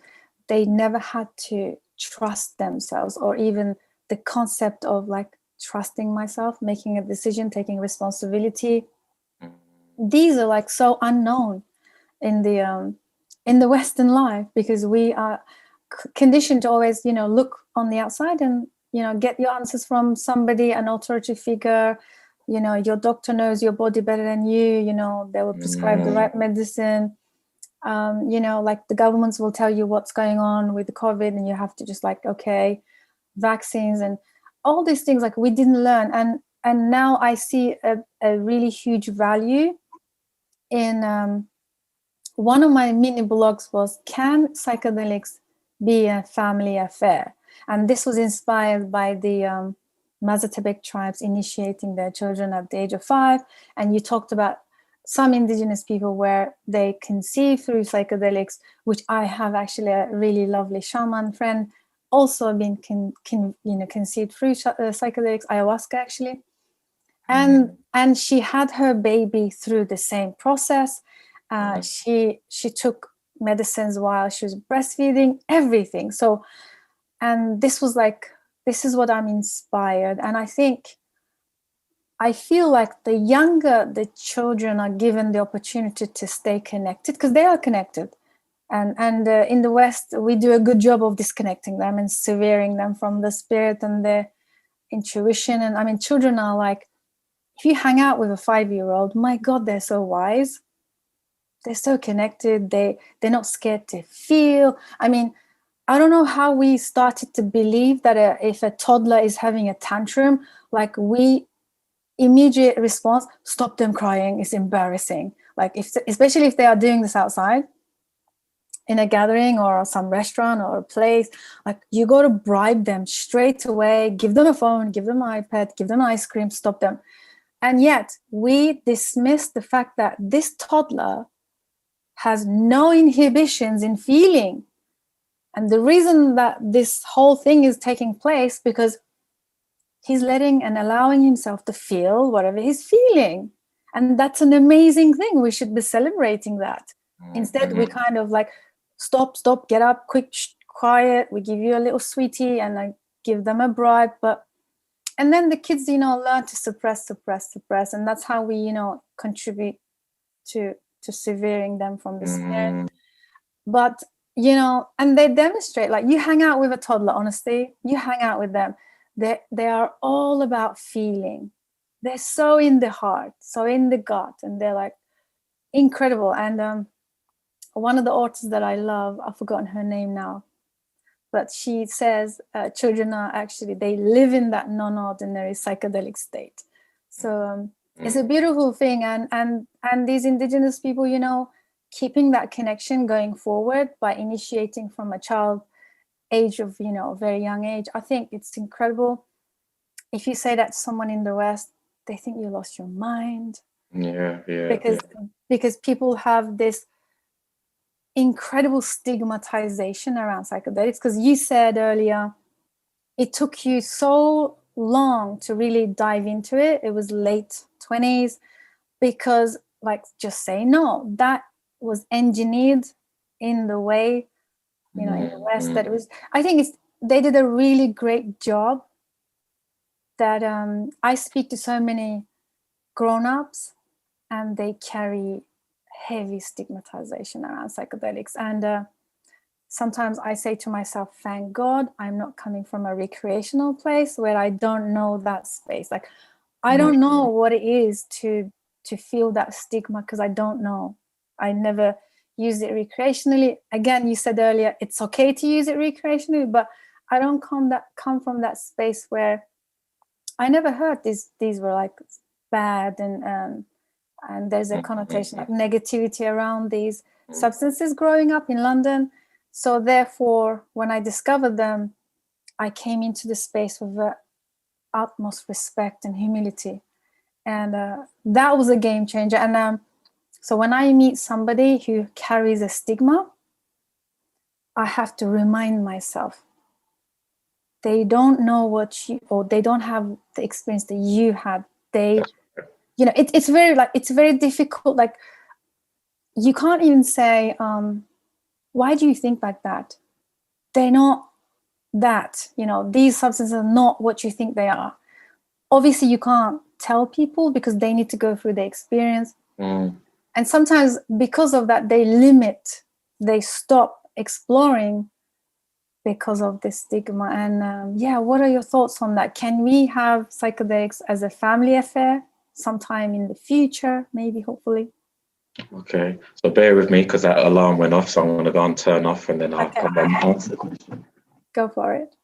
S1: They never had to trust themselves, or even the concept of like trusting myself, making a decision, taking responsibility. These are like so unknown in the Western life, because we are conditioned to always, look on the outside and, get your answers from somebody, an authority figure. Your doctor knows your body better than you. They will prescribe the right medicine. Like the governments will tell you what's going on with the COVID, and you have to just like, okay, vaccines and all these things, like we didn't learn. And now I see a really huge value in one of my mini blogs was, can psychedelics be a family affair. And this was inspired by the Mazatepec tribes initiating their children at the age of 5. And you talked about some indigenous people where they conceive through psychedelics, which I have actually a really lovely shaman friend also been conceived through psychedelics, ayahuasca actually. And she had her baby through the same process. She took medicines while she was breastfeeding, everything. So, and this was like, this is what I'm inspired. And I feel like the younger the children are given the opportunity to stay connected, because they are connected. And in the West, we do a good job of disconnecting them and severing them from the spirit and their intuition. And I mean, children are like, if you hang out with a 5-year-old, my God, they're so wise. They're so connected. They're not scared to feel. I mean, I don't know how we started to believe that if a toddler is having a tantrum, like we immediate response, stop them crying, it's embarrassing. Like especially if they are doing this outside in a gathering or some restaurant or a place, like you got to bribe them straight away, give them a phone, give them an iPad, give them ice cream, stop them. And yet we dismiss the fact that this toddler has no inhibitions in feeling. And the reason that this whole thing is taking place because he's letting and allowing himself to feel whatever he's feeling. And that's an amazing thing. We should be celebrating that. Instead, we kind of like, stop, get up, quick, quiet. We give you a little sweetie and I give them a bribe. And then the kids, learn to suppress. And that's how we, contribute to severing them from the spirit. But, and they demonstrate, like you hang out with a toddler, honestly, you hang out with them. They are all about feeling. They're so in the heart, so in the gut, and they're like incredible. And one of the authors that I love, I've forgotten her name now, but she says children are actually, they live in that non-ordinary psychedelic state. So it's a beautiful thing. And these indigenous people, keeping that connection going forward by initiating from a child age of, very young age, I think it's incredible. If you say that to someone in the West, they think you lost your mind. Because people have this incredible stigmatization around psychedelics. Because you said earlier, it took you so long to really dive into it. It was late 20s, because like, just say no. That was engineered in the way, in the West, that it was, I think they did a really great job. That I speak to so many grown-ups and they carry heavy stigmatization around psychedelics. And sometimes I say to myself, thank God I'm not coming from a recreational place where I don't know that space. Like, I don't know what it is to feel that stigma, because I don't know. I never used it recreationally. Again, you said earlier, it's okay to use it recreationally, but I don't come from that space where I never heard these were like bad, and there's a connotation like negativity around these substances growing up in London. So therefore, when I discovered them, I came into the space with the utmost respect and humility. And that was a game changer. And so when I meet somebody who carries a stigma, I have to remind myself, they don't know or they don't have the experience that you had. It's very difficult. Like, you can't even say, why do you think like that? They're not that, these substances are not what you think they are. Obviously, you can't tell people because they need to go through the experience. And sometimes because of that, they stop exploring because of this stigma. And what are your thoughts on that? Can we have psychedelics as a family affair sometime in the future, maybe, hopefully?
S2: Okay, so bear with me because that alarm went off, so I'm going to go and turn off, and then I'll come back and answer the question.
S1: Go for it.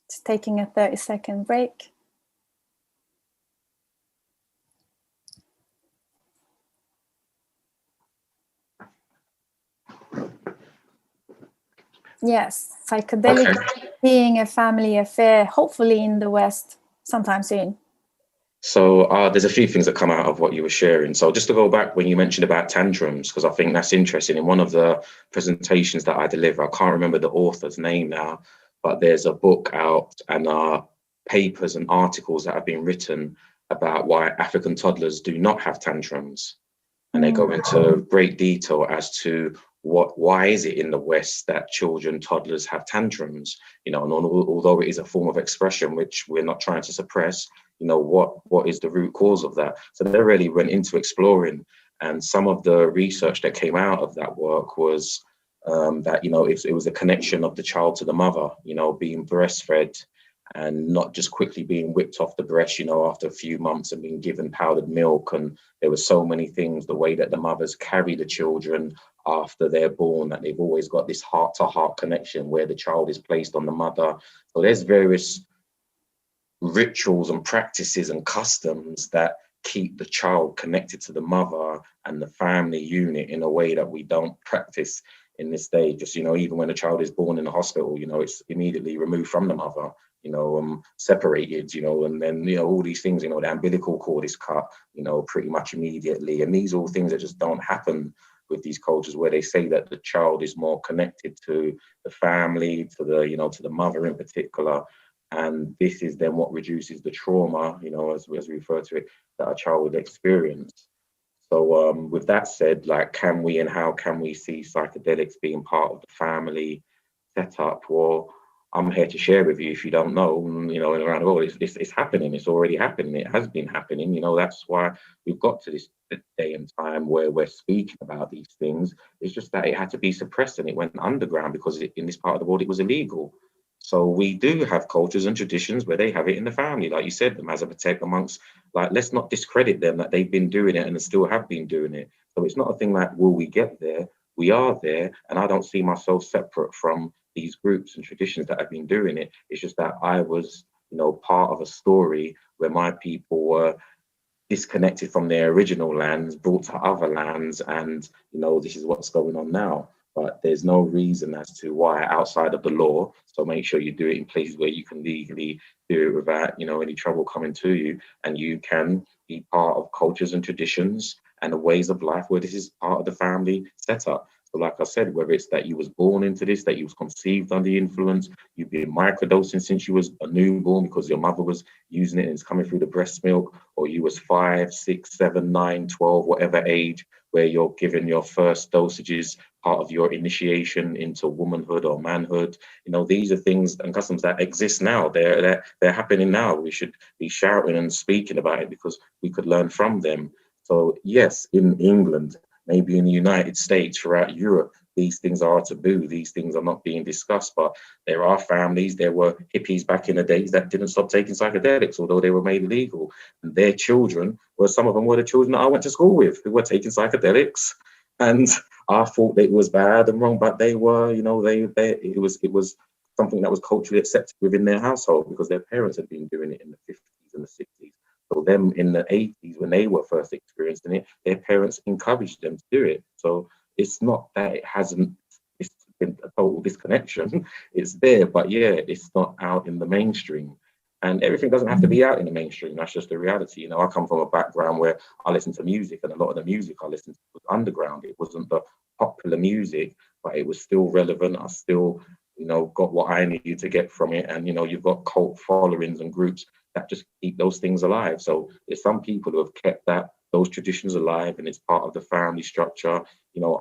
S1: Just taking a 30-second break. Yes, psychedelic
S2: Okay.
S1: being a family affair, hopefully in the West sometime soon.
S2: So there's a few things that come out of what you were sharing. So just to go back when you mentioned about tantrums, because I think that's interesting. In one of the presentations that I deliver, I can't remember the author's name now, but there's a book out and papers and articles that have been written about why African toddlers do not have tantrums. And they go into great detail as to why is it in the West that children, toddlers have tantrums, and although it is a form of expression which we're not trying to suppress, what is the root cause of that? So they really went into exploring, and some of the research that came out of that work was that it was a connection of the child to the mother, being breastfed and not just quickly being whipped off the breast, after a few months and being given powdered milk. And there were so many things, the way that the mothers carry the children after they're born, that they've always got this heart-to-heart connection where the child is placed on the mother. So there's various rituals and practices and customs that keep the child connected to the mother and the family unit in a way that we don't practice in this day. Just, even when a child is born in the hospital, it's immediately removed from the mother, separated, and then, all these things, the umbilical cord is cut, pretty much immediately. And these are all things that just don't happen with these cultures, where they say that the child is more connected to the family, to the mother in particular. And this is then what reduces the trauma, as we refer to it, that a child would experience. So with that said, like, how can we see psychedelics being part of the family setup? Well, I'm here to share with you, if you don't know, and around the world, it's happening. It's already happening. It has been happening. That's why we've got to this day and time where we're speaking about these things. It's just that it had to be suppressed and it went underground because in this part of the world, it was illegal. So we do have cultures and traditions where they have it in the family, like you said, the Mazatec amongst, like, let's not discredit them that they've been doing it and still have been doing it. So it's not a thing like, will we get there? We are there, and I don't see myself separate from these groups and traditions that have been doing it. It's just that I was, part of a story where my people were disconnected from their original lands, brought to other lands, and this is what's going on now. But there's no reason as to why outside of the law. So make sure you do it in places where you can legally do it without, any trouble coming to you, and you can be part of cultures and traditions and the ways of life where this is part of the family setup. So like I said, whether it's that you was born into this, that you was conceived under the influence, you've been microdosing since you was a newborn because your mother was using it and it's coming through the breast milk, or you was 5, 6, 7, 9, 12, whatever age, where you're given your first dosages, part of your initiation into womanhood or manhood. These are things and customs that exist now. They're happening now. We should be shouting and speaking about it because we could learn from them. So yes, in England, maybe in the United States, throughout Europe, these things are taboo. These things are not being discussed, but there are families, there were hippies back in the days that didn't stop taking psychedelics, although they were made legal. And their children, some of them were the children that I went to school with, who were taking psychedelics. And I thought that it was bad and wrong, but they were, it was something that was culturally accepted within their household because their parents had been doing it in the 50s and the 60s. So them in the 80s, when they were first experiencing it, their parents encouraged them to do it. So it's not that it's been a total disconnection. It's there, but yeah, it's not out in the mainstream. And everything doesn't have to be out in the mainstream. That's just the reality. I come from a background where I listened to music, and a lot of the music I listened to was underground. It wasn't the popular music, but it was still relevant. I still, got what I needed to get from it. And, you've got cult followings and groups that just keep those things alive. So there's some people who have kept those traditions alive, and it's part of the family structure.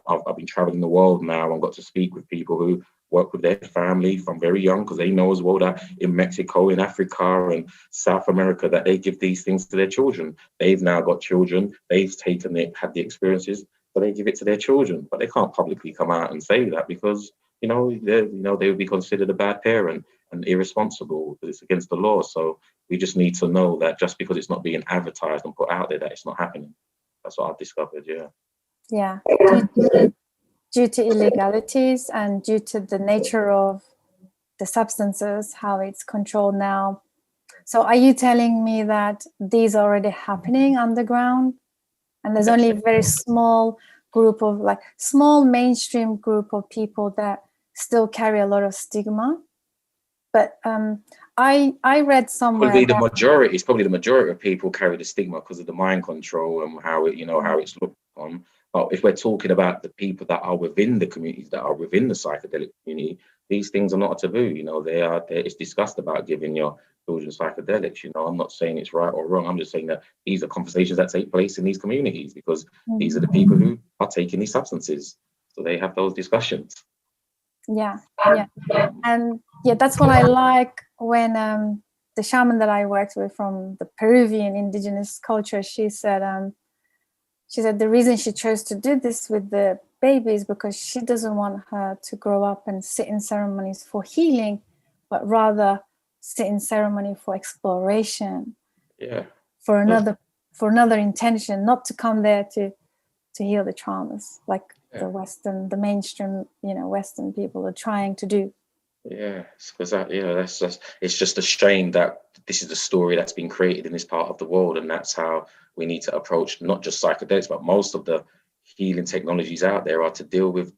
S2: I've been traveling the world now and got to speak with people who work with their family from very young, because they know as well that in Mexico, in Africa and South America, that they give these things to their children. They've now got children, they've taken it, had the experiences, so they give it to their children. But they can't publicly come out and say that because they would be considered a bad parent and irresponsible because it's against the law. So we just need to know that just because it's not being advertised and put out there, that it's not happening. That's what I've discovered.
S1: Yeah. Due to illegalities and due to the nature of the substances, how it's controlled now. So are you telling me that these are already happening underground, and there's only a very small group of small mainstream group of people that still carry a lot of stigma. But I read somewhere
S2: Probably the majority. It's probably the majority of people carry the stigma because of the mind control and how it, how it's looked on. But if we're talking about the people that are within the communities, that are within the psychedelic community, these things are not a taboo. It's discussed about giving your children psychedelics. I'm not saying it's right or wrong. I'm just saying that these are conversations that take place in these communities because these are the people who are taking these substances. So they have those discussions.
S1: Yeah. And that's what I like when the shaman that I worked with from the Peruvian indigenous culture, she said the reason she chose to do this with the baby is because she doesn't want her to grow up and sit in ceremonies for healing, but rather sit in ceremony for exploration.
S2: Yeah.
S1: For another intention, not to come there to heal the traumas like the mainstream, Western people are trying to do.
S2: Yeah, because it's just a shame that this is the story that's been created in this part of the world, and that's how we need to approach not just psychedelics, but most of the healing technologies out there are to deal with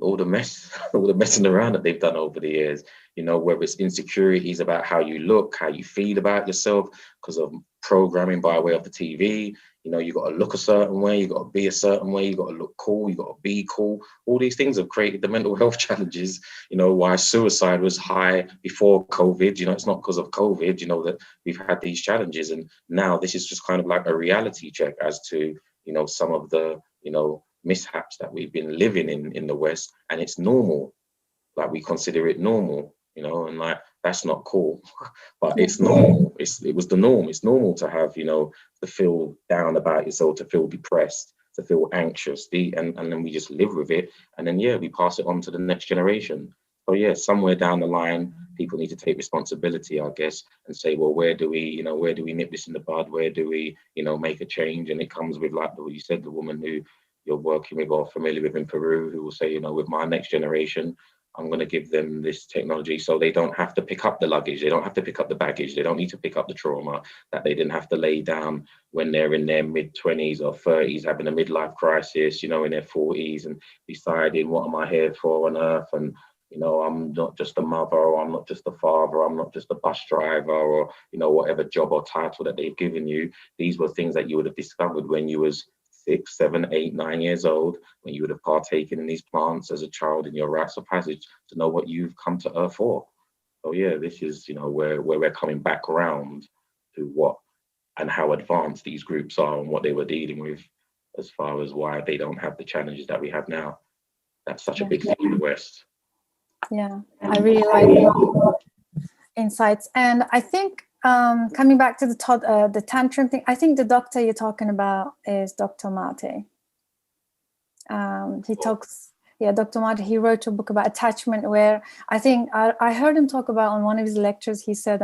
S2: all the messing around that they've done over the years. Whether it's insecurities about how you look, how you feel about yourself because of programming by way of the TV. You got to look a certain way, you got to be a certain way, you got to look cool, you got to be cool. All these things have created the mental health challenges. Why suicide was high before COVID. It's not because of COVID. That we've had these challenges, and now this is just kind of like a reality check as to some of the mishaps that we've been living in the West, and it's normal. Like we consider it normal, and like that's not cool, but it's normal. It was the norm. It's normal to have, to feel down about yourself, to feel depressed, to feel anxious, and then we just live with it, and then we pass it on to the next generation. So somewhere down the line, people need to take responsibility, I guess, and say, well, where do we nip this in the bud? Where do we, make a change? And it comes with, like what you said, the woman who you're working with or familiar with in Peru, who will say, with my next generation, I'm going to give them this technology so they don't have to pick up the luggage. They don't have to pick up the baggage. They don't need to pick up the trauma that they didn't have to lay down when they're in their mid-20s or 30s, having a midlife crisis, in their 40s and deciding, what am I here for on earth? And, I'm not just a mother, or I'm not just a father, I'm not just a bus driver, or, whatever job or title that they've given you. These were things that you would have discovered when you was 6, 7, 8, 9 years old, when you would have partaken in these plants as a child in your rites of passage to know what you've come to earth for. So this is, where we're coming back around to what and how advanced these groups are and what they were dealing with, as far as why they don't have the challenges that we have now. That's such a big thing in the West.
S1: Yeah, I really like your insights. And I think coming back to the tantrum thing, I think the doctor you're talking about is Dr. Mate. He talks, Dr. Mate, he wrote a book about attachment, where I think I heard him talk about on one of his lectures. He said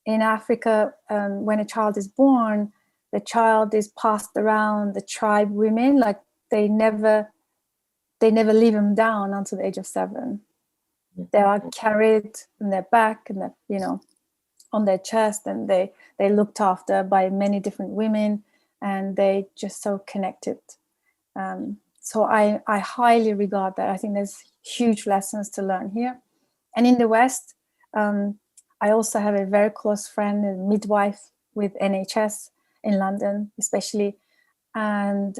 S1: in Africa, when a child is born, the child is passed around the tribe women, like they never leave him down until the age of 7. They are carried on their back and on their chest, and they looked after by many different women, and they just so connected. So I highly regard that. I think there's huge lessons to learn here. And in the West, I also have a very close friend, a midwife with NHS in London, especially. And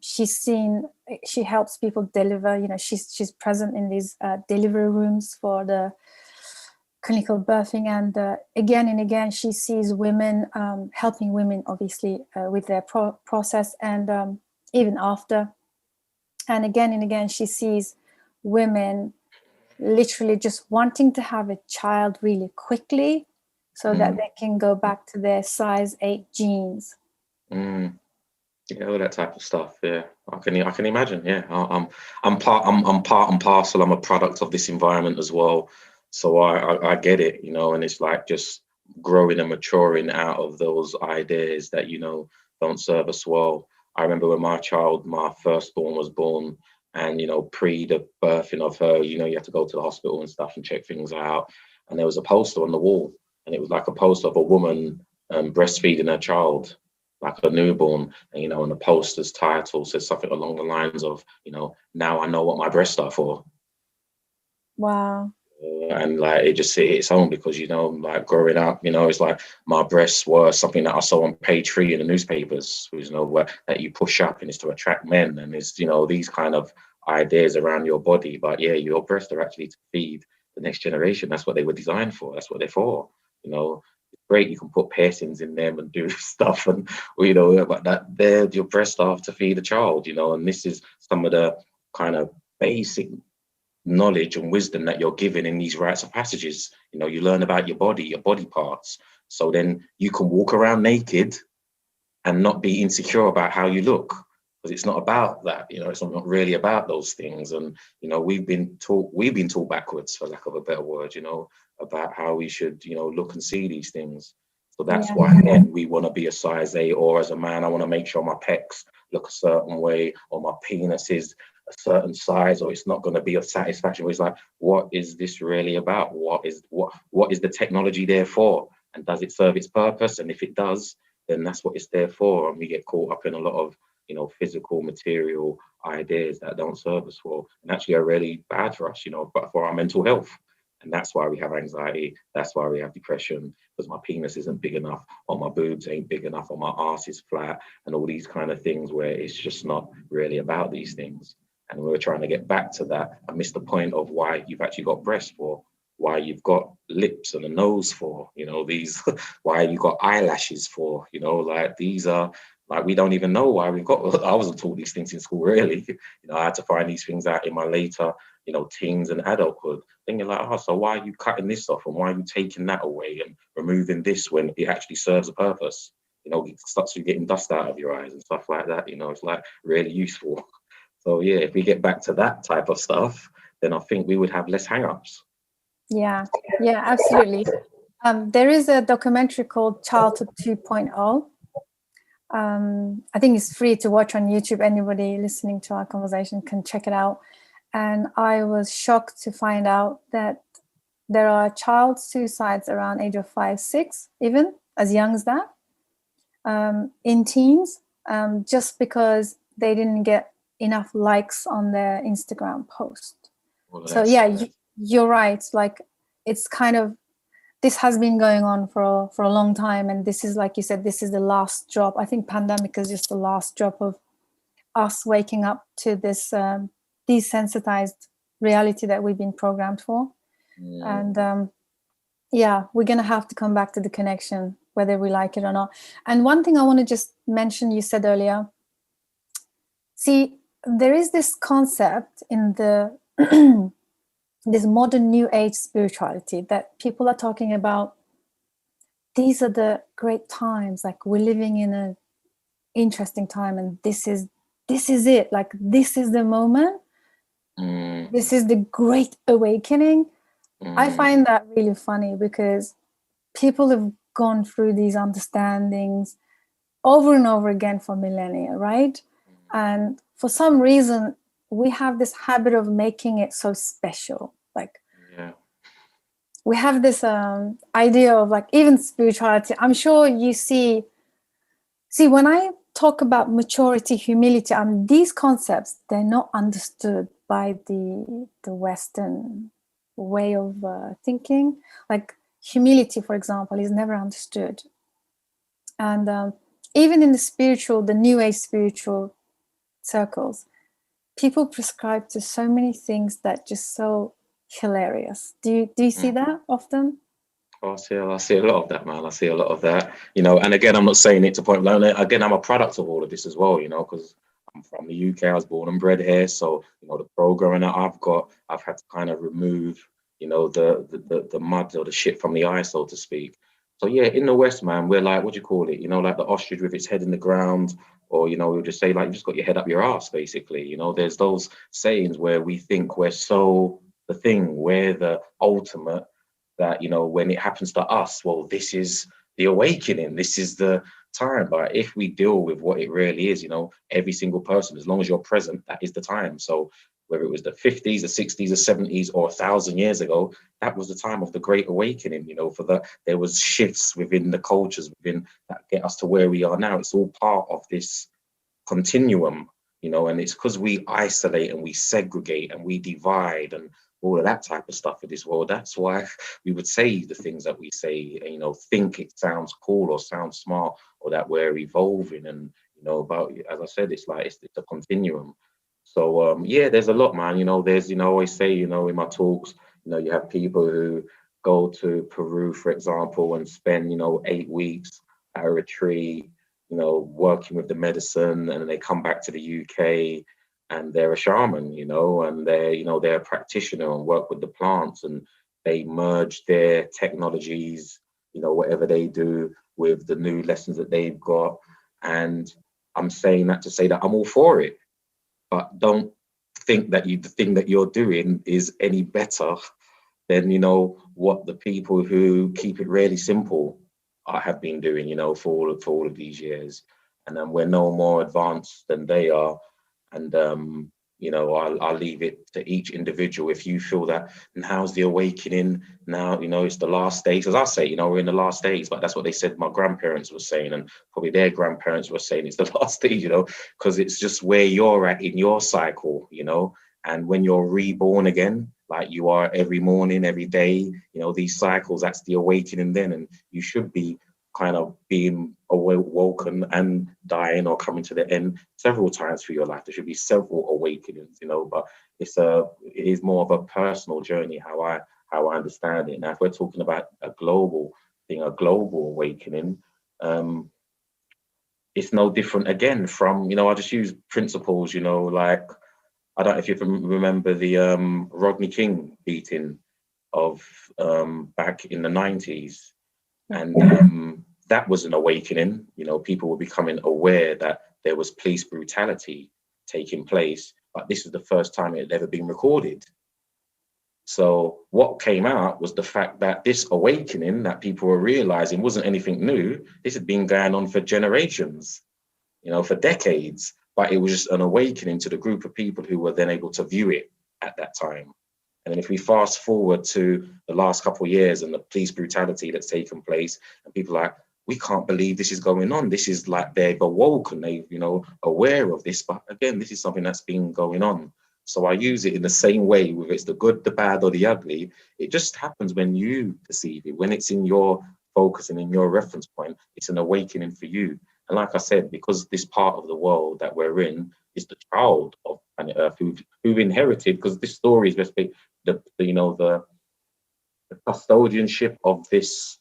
S1: she helps people deliver, she's present in these delivery rooms for the clinical birthing. And again and again, she sees women, helping women, obviously, with their process, and even after. And again, she sees women literally just wanting to have a child really quickly so that they can go back to their size 8 jeans.
S2: All that type of stuff. Yeah, I can imagine. Yeah, I'm part and parcel. I'm a product of this environment as well, so I get it. And it's like just growing and maturing out of those ideas that don't serve us well. I remember when my firstborn was born, and pre the birthing of her, you had to go to the hospital and stuff and check things out. And there was a poster on the wall, and it was like a poster of a woman breastfeeding her child, like a newborn, and and the poster's title says something along the lines of, now I know what my breasts are for.
S1: Wow.
S2: And like it just hit its own because, you know, like growing up, you know, it's like my breasts were something that I saw on page 3 in the newspapers, you know, where that you push up and it's to attract men, and it's, you know, these kind of ideas around your body. But yeah, your breasts are actually to feed the next generation. That's what they were designed for. That's what they're for. You know, it's great, you can put piercings in them and do stuff, and you know, but that they're your breasts are to feed a child, you know, and this is some of the kind of basic knowledge and wisdom that you're given in these rites of passages. You know, you learn about your body parts, so then you can walk around naked and not be insecure about how you look, because it's not about that. You know, it's not really about those things. And you know, we've been taught backwards, for lack of a better word, you know, about how we should, you know, look and see these things. So that's why then we want to be a size 8, or as a man, I want to make sure my pecs look a certain way, or my penis is a certain size, or it's not going to be of satisfaction. Where it's like, what is this really about? What is the technology there for? And does it serve its purpose? And if it does, then that's what it's there for. And we get caught up in a lot of, you know, physical, material ideas that don't serve us for, and actually are really bad for us, you know, but for our mental health. And that's why we have anxiety. That's why we have depression, because my penis isn't big enough, or my boobs ain't big enough, or my arse is flat, and all these kind of things where it's just not really about these things. And we were trying to get back to that and miss the point of why you've actually got breasts for, why you've got lips and a nose for, you know, these, why you got eyelashes for, you know, like these are, like, we don't even know why we've got, I wasn't taught these things in school, really. You know, I had to find these things out in my later, you know, teens and adulthood, thinking like, oh, so why are you cutting this off, and why are you taking that away and removing this when it actually serves a purpose? You know, it stops you getting dust out of your eyes and stuff like that, you know, it's like really useful. So yeah, if we get back to that type of stuff, then I think we would have less hang-ups.
S1: Yeah, absolutely. There is a documentary called Childhood 2.0. I think it's free to watch on YouTube. Anybody listening to our conversation can check it out. And I was shocked to find out that there are child suicides around age of 5, 6, even as young as that, in teens, just because they didn't get enough likes on their Instagram post. Well, so yeah, you're right. Like, it's kind of, this has been going on for a long time, and this is, like you said, this is the last drop. I think pandemic is just the last drop of us waking up to this desensitized reality that we've been programmed for. And yeah, we're gonna have to come back to the connection, whether we like it or not. And one thing I want to just mention, you said earlier, see, there is this concept in the this modern new age spirituality that people are talking about. These are the great times, like we're living in an interesting time, and this is it, like this is the moment. This is the great awakening. I find that really funny, because people have gone through these understandings over and over again for millennia, right? And for some reason, we have this habit of making it so special. Like, we have this idea of, like, even spirituality. I'm sure you see when I talk about maturity, humility, these concepts, they're not understood by the Western way of thinking. Like humility, for example, is never understood. And even in the new age spiritual circles, people prescribe to so many things that just so hilarious. Do you see that often?
S2: I see a lot of that, man. I see a lot of that, you know. And again, I'm not saying it to point blank. Again, I'm a product of all of this as well, you know, because I'm from the UK. I was born and bred here, so you know, the programming that I've got, I've had to kind of remove, you know, the mud or the shit from the eye, so to speak. So yeah, in the West, man, we're like, what do you call it? You know, like the ostrich with its head in the ground, or you know, we'll just say like, you just got your head up your ass, basically. You know, there's those sayings where we think we're so the thing, we're the ultimate. That, you know, when it happens to us, well, this is the awakening, this is the time. But if we deal with what it really is, you know, every single person, as long as you're present, that is the time. So whether it was the 50s, the 60s, the 70s, or 1,000 years ago, that was the time of the Great Awakening, you know, there was shifts within the cultures, within that get us to where we are now. It's all part of this continuum, you know, and it's because we isolate and we segregate and we divide and all of that type of stuff in this world. That's why we would say the things that we say, you know, think it sounds cool or sounds smart, or that we're evolving. And, you know, about, as I said, it's like, it's a continuum. So, yeah, there's a lot, man. You know, there's, you know, I always say, you know, in my talks, you know, you have people who go to Peru, for example, and spend, you know, 8 weeks at a retreat, you know, working with the medicine, and then they come back to the UK and they're a shaman, you know, and they're, you know, they're a practitioner and work with the plants, and they merge their technologies, you know, whatever they do with the new lessons that they've got. And I'm saying that to say that I'm all for it, but don't think that the thing that you're doing is any better than, you know, what the people who keep it really simple have been doing, you know, for all of these years. And then we're no more advanced than they are. And you know, I'll leave it to each individual. If you feel that now's the awakening, now, you know, it's the last stage. As I say, you know, we're in the last stage, but that's what they said my grandparents were saying, and probably their grandparents were saying it's the last stage, you know, because it's just where you're at in your cycle, you know. And when you're reborn again, like you are every morning, every day, you know, these cycles, that's the awakening then. And you should be kind of being awoken and dying or coming to the end several times through your life. There should be several awakenings, you know, but it is more of a personal journey, how I understand it. Now, if we're talking about a global thing, a global awakening, it's no different again from, you know, I just use principles, you know, like, I don't know if you remember the Rodney King beating of back in the 90s. And that was an awakening. You know, people were becoming aware that there was police brutality taking place, but this is the first time it had ever been recorded. So what came out was the fact that this awakening that people were realizing wasn't anything new. This had been going on for generations, you know, for decades, but it was just an awakening to the group of people who were then able to view it at that time. And then if we fast forward to the last couple of years and the police brutality that's taken place, and people are like, we can't believe this is going on. This is like they've awoken, they've, you know, aware of this. But again, this is something that's been going on. So I use it in the same way, whether it's the good, the bad, or the ugly. It just happens when you perceive it, when it's in your focus and in your reference point, it's an awakening for you. And like I said, because this part of the world that we're in is the child of planet Earth who've inherited, because this story is basically the you know, the custodianship of this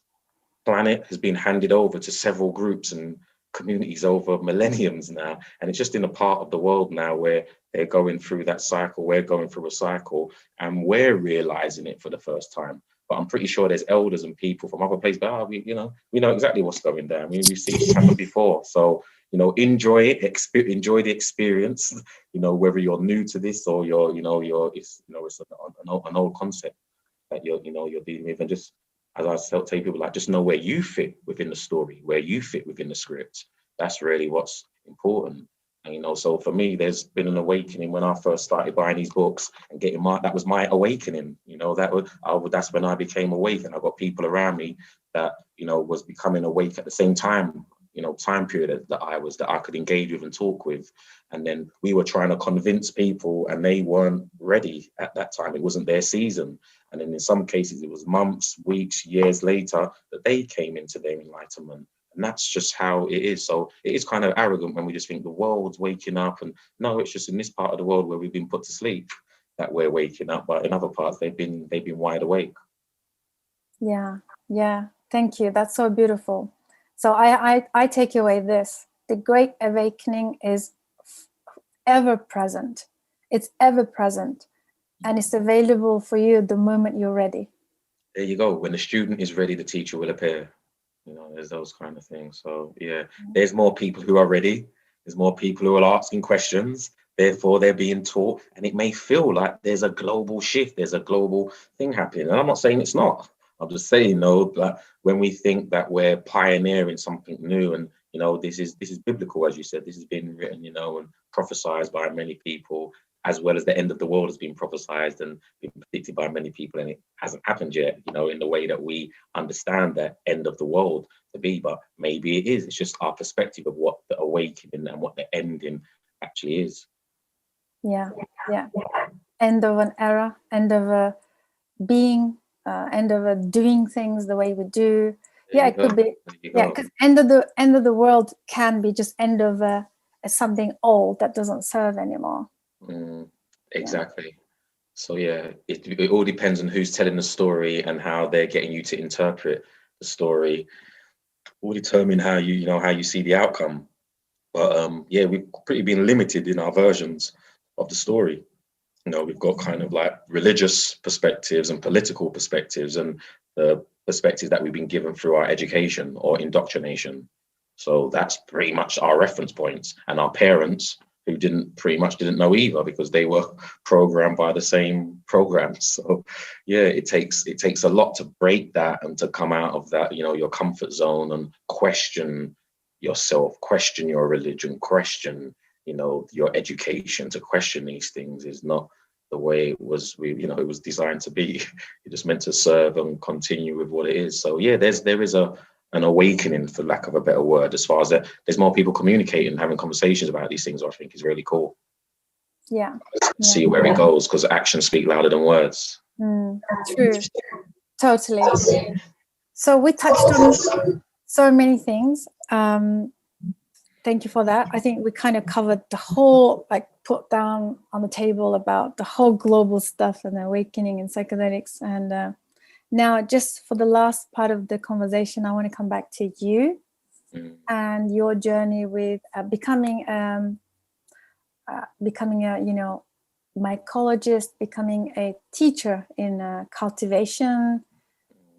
S2: planet has been handed over to several groups and communities over millenniums now. And it's just in a part of the world now where they're going through that cycle, we're going through a cycle, and we're realizing it for the first time. But I'm pretty sure there's elders and people from other places, but we know exactly what's going down. We've seen this happen before. So, you know, enjoy it, enjoy the experience, you know, whether you're new to this or it's an old concept that you're dealing with. And just, as I tell people, like, just know where you fit within the story, where you fit within the script. That's really what's important. And, you know, so for me, there's been an awakening when I first started buying these books and getting that was my awakening. You know, that's when I became awake, and I got people around me that, you know, was becoming awake at the same time, you know, time period that I could engage with and talk with. And then we were trying to convince people, and they weren't ready at that time. It wasn't their season. And then in some cases, it was months, weeks, years later that they came into their enlightenment. And that's just how it is. So it is kind of arrogant when we just think the world's waking up. And no, it's just in this part of the world where we've been put to sleep that we're waking up. But in other parts, they've been wide awake.
S1: Yeah. Thank you. That's so beautiful. So I take away this: the great awakening is ever present. It's ever present, and it's available for you the moment you're ready.
S2: There you go. When the student is ready, the teacher will appear. You know, there's those kind of things. So yeah, there's more people who are ready. There's more people who are asking questions. Therefore, they're being taught, and it may feel like there's a global shift. There's a global thing happening, and I'm not saying it's not. I'm just saying, you know, that when we think that we're pioneering something new, and, you know, this is biblical, as you said. This has been written, you know, and prophesied by many people, as well as the end of the world has been prophesied and been predicted by many people, and it hasn't happened yet, you know, in the way that we understand that end of the world to be. But maybe it is. It's just our perspective of what the awakening and what the ending actually is.
S1: Yeah. end of an era, end of a being, end of a doing things the way we do.
S2: There you
S1: It
S2: go.
S1: could be.
S2: There you
S1: Yeah,
S2: go.
S1: because end of the world can be just end of something old that doesn't serve anymore.
S2: Exactly. So yeah, it all depends on who's telling the story and how they're getting you to interpret the story. Will determine how how you see the outcome. But yeah, we've pretty been limited in our versions of the story. We've got kind of like religious perspectives and political perspectives and the perspectives that we've been given through our education or indoctrination. So that's pretty much our reference points. And our parents, who didn't know either because they were programmed by the same programs. So yeah, it takes a lot to break that and to come out of that, your comfort zone and question yourself, question your religion, question your education. To question these things is not the way it was it was designed to be. You're just meant to serve and continue with what it is. So yeah, there is an awakening, for lack of a better word, as far as that there's more people communicating and having conversations about these things, I think is really cool.
S1: Yeah.
S2: See where it goes, because actions speak louder than words.
S1: True. Totally. So we touched on so many things. Thank you for that. I think we kind of covered the whole, put down on the table about the whole global stuff and awakening in psychedelics. And now, just for the last part of the conversation, I want to come back to you and your journey with becoming a mycologist, becoming a teacher in cultivation,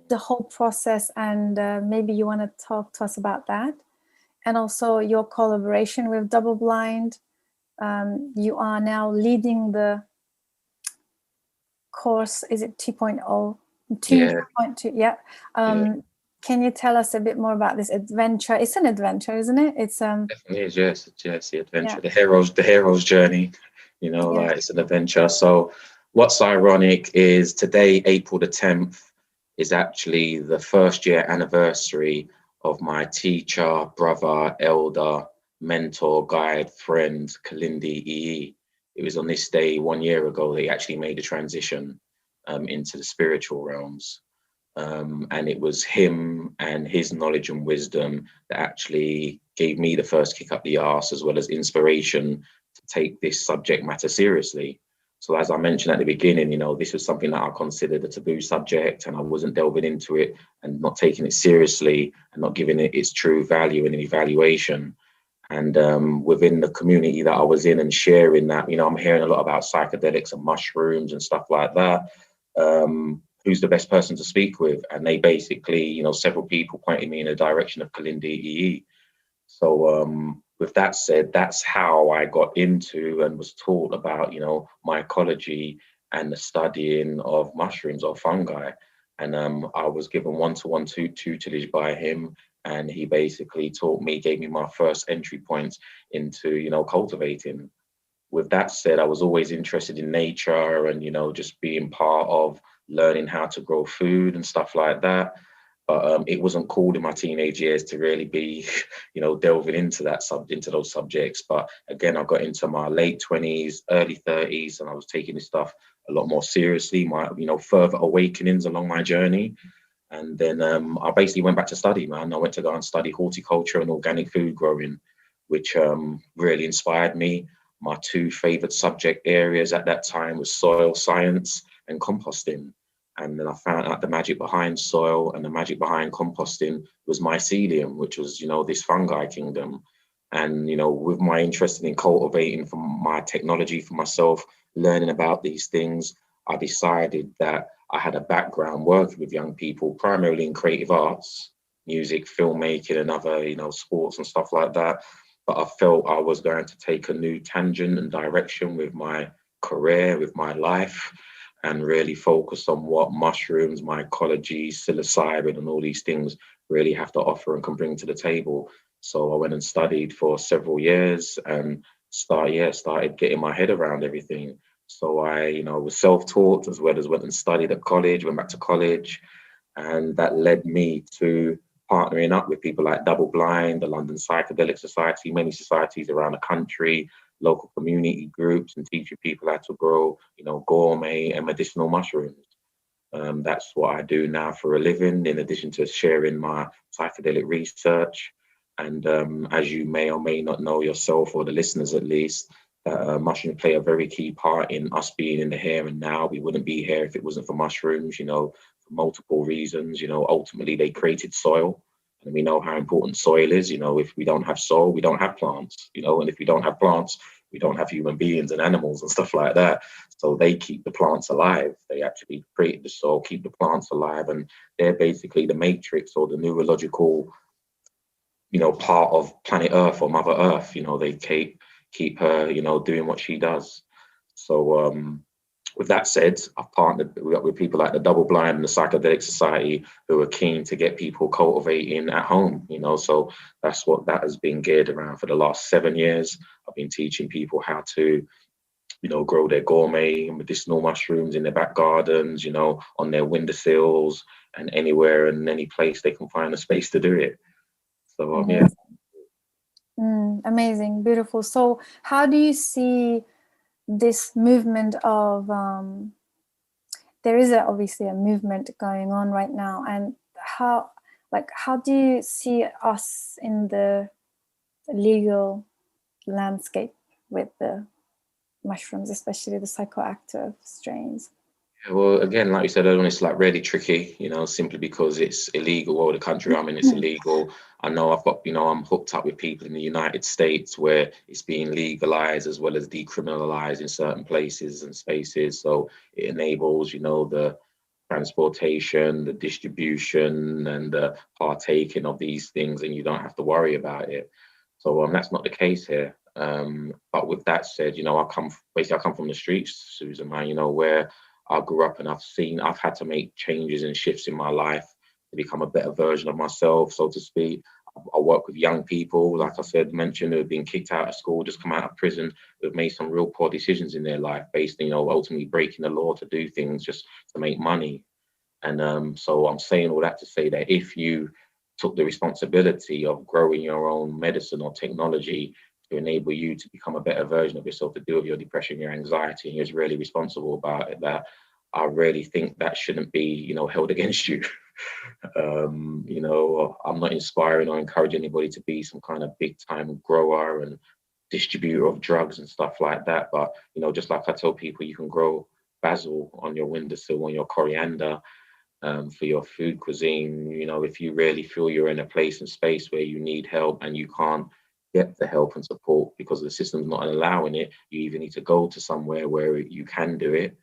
S1: the whole process, and maybe you want to talk to us about that. And also your collaboration with Double Blind. You are now leading the course, is it 2.0? 2.2, yeah. Can you tell us a bit more about this adventure? It's an adventure, isn't it? It's
S2: definitely is, yes, the adventure, the hero's journey. It's an adventure. So what's ironic is today, April the 10th, is actually the first year anniversary of my teacher, brother, elder, mentor, guide, friend, Kalindi EE. It was on this day 1 year ago that he actually made a transition into the spiritual realms. And it was him and his knowledge and wisdom that actually gave me the first kick up the arse, as well as inspiration to take this subject matter seriously. So as I mentioned at the beginning, this was something that I considered a taboo subject, and I wasn't delving into it and not taking it seriously and not giving it its true value and evaluation. And within the community that I was in and sharing that, I'm hearing a lot about psychedelics and mushrooms and stuff like that. Who's the best person to speak with? And they basically, several people pointed me in the direction of Kalindi EE. So with that said, that's how I got into and was taught about, mycology and the studying of mushrooms or fungi. And I was given one-to-one tutelage by him. And he basically gave me my first entry points into, cultivating. With that said, I was always interested in nature and, just being part of learning how to grow food and stuff like that. But it wasn't cool in my teenage years to really be, delving into into those subjects. But again, I got into my late 20s, early 30s, and I was taking this stuff a lot more seriously, my, further awakenings along my journey. And then I basically went back to study, man. I went to go and study horticulture and organic food growing, which really inspired me. My two favorite subject areas at that time was soil science and composting. And then I found out the magic behind soil and the magic behind composting was mycelium, which was, this fungi kingdom. And, with my interest in cultivating for my technology for myself, learning about these things, I decided that I had a background working with young people, primarily in creative arts, music, filmmaking, and other, sports and stuff like that. But I felt I was going to take a new tangent and direction with my career, with my life, and really focus on what mushrooms, mycology, psilocybin, and all these things really have to offer and can bring to the table. So I went and studied for several years and started getting my head around everything. So I, was self-taught, as well as went and studied at college, went back to college, and that led me to partnering up with people like Double Blind, the London Psychedelic Society, many societies around the country, local community groups and teaching people how to grow, gourmet and medicinal mushrooms. That's what I do now for a living, in addition to sharing my psychedelic research. And as you may or may not know yourself, or the listeners at least, mushrooms play a very key part in us being in the here and now. We wouldn't be here if it wasn't for mushrooms, for multiple reasons. Ultimately, they created soil. And we know how important soil is. If we don't have soil, we don't have plants, and if we don't have plants, we don't have human beings and animals and stuff like that. So they keep the plants alive. They actually create the soil, keep the plants alive. And they're basically the matrix, or the neurological, part of planet Earth, or Mother Earth. They keep her, doing what she does. So with that said, I've partnered with people like the Double Blind and the Psychedelic Society, who are keen to get people cultivating at home, so that's what that has been geared around for the last 7 years. I've been teaching people how to, grow their gourmet and medicinal mushrooms in their back gardens, on their windowsills, and anywhere and any place they can find a space to do it. So yeah.
S1: Amazing, beautiful. So how do you see this movement of there is obviously a movement going on right now, and how do you see us in the legal landscape with the mushrooms, especially the psychoactive strains?
S2: Well, again, like you said earlier, it's like really tricky, simply because it's illegal. Well, the country I'm in, it's illegal. I know I've got, I'm hooked up with people in the United States where it's being legalized as well as decriminalized in certain places and spaces. So it enables, the transportation, the distribution, and the partaking of these things, and you don't have to worry about it. So that's not the case here. But with that said, I come from the streets, Susan, man, where I grew up, and I've had to make changes and shifts in my life to become a better version of myself, so to speak. I work with young people, like I said, mentioned, who have been kicked out of school, just come out of prison, who have made some real poor decisions in their life, based, ultimately breaking the law to do things just to make money. And so I'm saying all that to say that if you took the responsibility of growing your own medicine or technology to enable you to become a better version of yourself, to deal with your depression, your anxiety, and you're really responsible about it, that I really think that shouldn't be, held against you. I'm not inspiring or encouraging anybody to be some kind of big time grower and distributor of drugs and stuff like that. But, just like I tell people, you can grow basil on your windowsill, on your coriander, for your food cuisine. If you really feel you're in a place and space where you need help and you can't get the help and support because the system's not allowing it, you either need to go to somewhere where you can do it,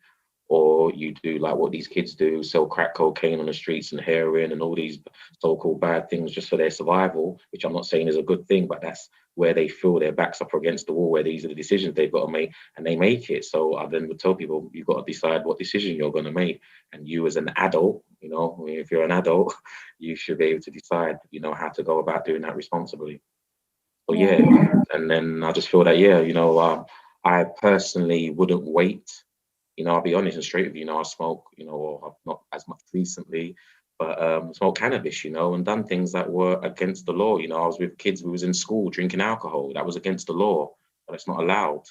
S2: or you do like what these kids do, sell crack cocaine on the streets and heroin and all these so-called bad things just for their survival, which I'm not saying is a good thing, but that's where they feel their backs up against the wall, where these are the decisions they've got to make, and they make it. So I then would tell people, you've got to decide what decision you're going to make. And you as an adult, if you're an adult, you should be able to decide, how to go about doing that responsibly. So yeah, and then I just feel that, I personally wouldn't wait. I'll be honest and straight with you. I smoke, or not as much recently, but smoked cannabis, and done things that were against the law. I was with kids who was in school drinking alcohol. That was against the law, but it's not allowed,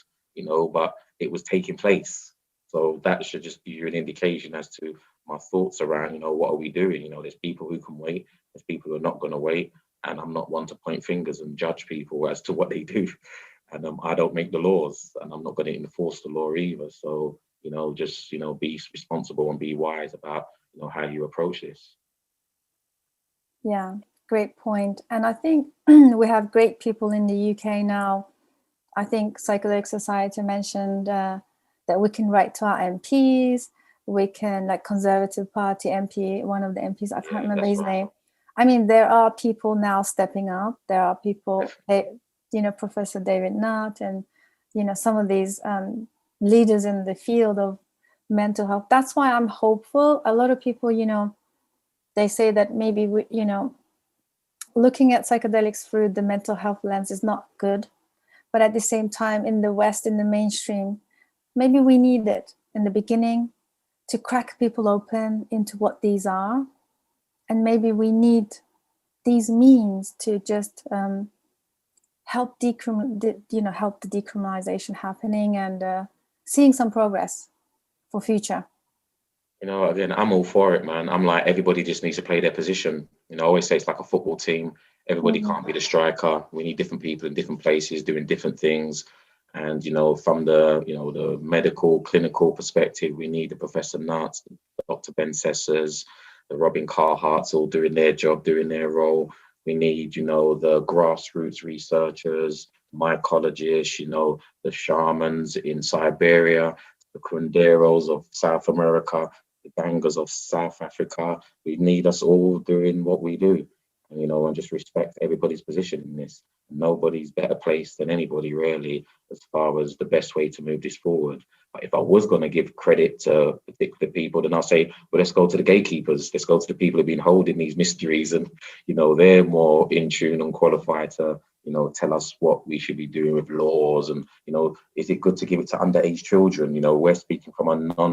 S2: but it was taking place. So that should just give you an indication as to my thoughts around, what are we doing? There's people who can wait, there's people who are not going to wait. And I'm not one to point fingers and judge people as to what they do. And I don't make the laws, and I'm not going to enforce the law either. So, just, be responsible and be wise about, how you approach this.
S1: Yeah, great point. And I think we have great people in the UK now. I think Psychedelic Society mentioned that we can write to our MPs. We can, like Conservative Party MP, one of the MPs, I can't remember his name. I mean, there are people now stepping up. There are people, Professor David Nutt and, some of these leaders in the field of mental health. That's why I'm hopeful. A lot of people, they say that maybe, looking at psychedelics through the mental health lens is not good. But at the same time, in the West, in the mainstream, maybe we need it in the beginning to crack people open into what these are. And maybe we need these means to just help help the decriminalization happening and seeing some progress for future?
S2: You know, again, I'm all for it, man. I'm like, everybody just needs to play their position. You know, I always say it's like a football team. Everybody can't be the striker. We need different people in different places doing different things. And, you know, from the, you know, the medical, clinical perspective, we need the Professor Nuts, Dr. Ben Sessers, the Robin Carharts all doing their job, doing their role. We need, you know, the grassroots researchers, mycologists, you know, the shamans in Siberia, the curanderos of South America, the bangers of South Africa. We need us all doing what we do, and, you know, and just respect everybody's position in this. Nobody's better placed than anybody, really, as far as the best way to move this forward. But if I was going to give credit to particular people, then I'll say, well, let's go to the gatekeepers. Let's go to the people who've been holding these mysteries, and, you know, they're more in tune and qualified to, you know, tell us what we should be doing with laws. And, you know, is it good to give it to underage children? You know, we're speaking from a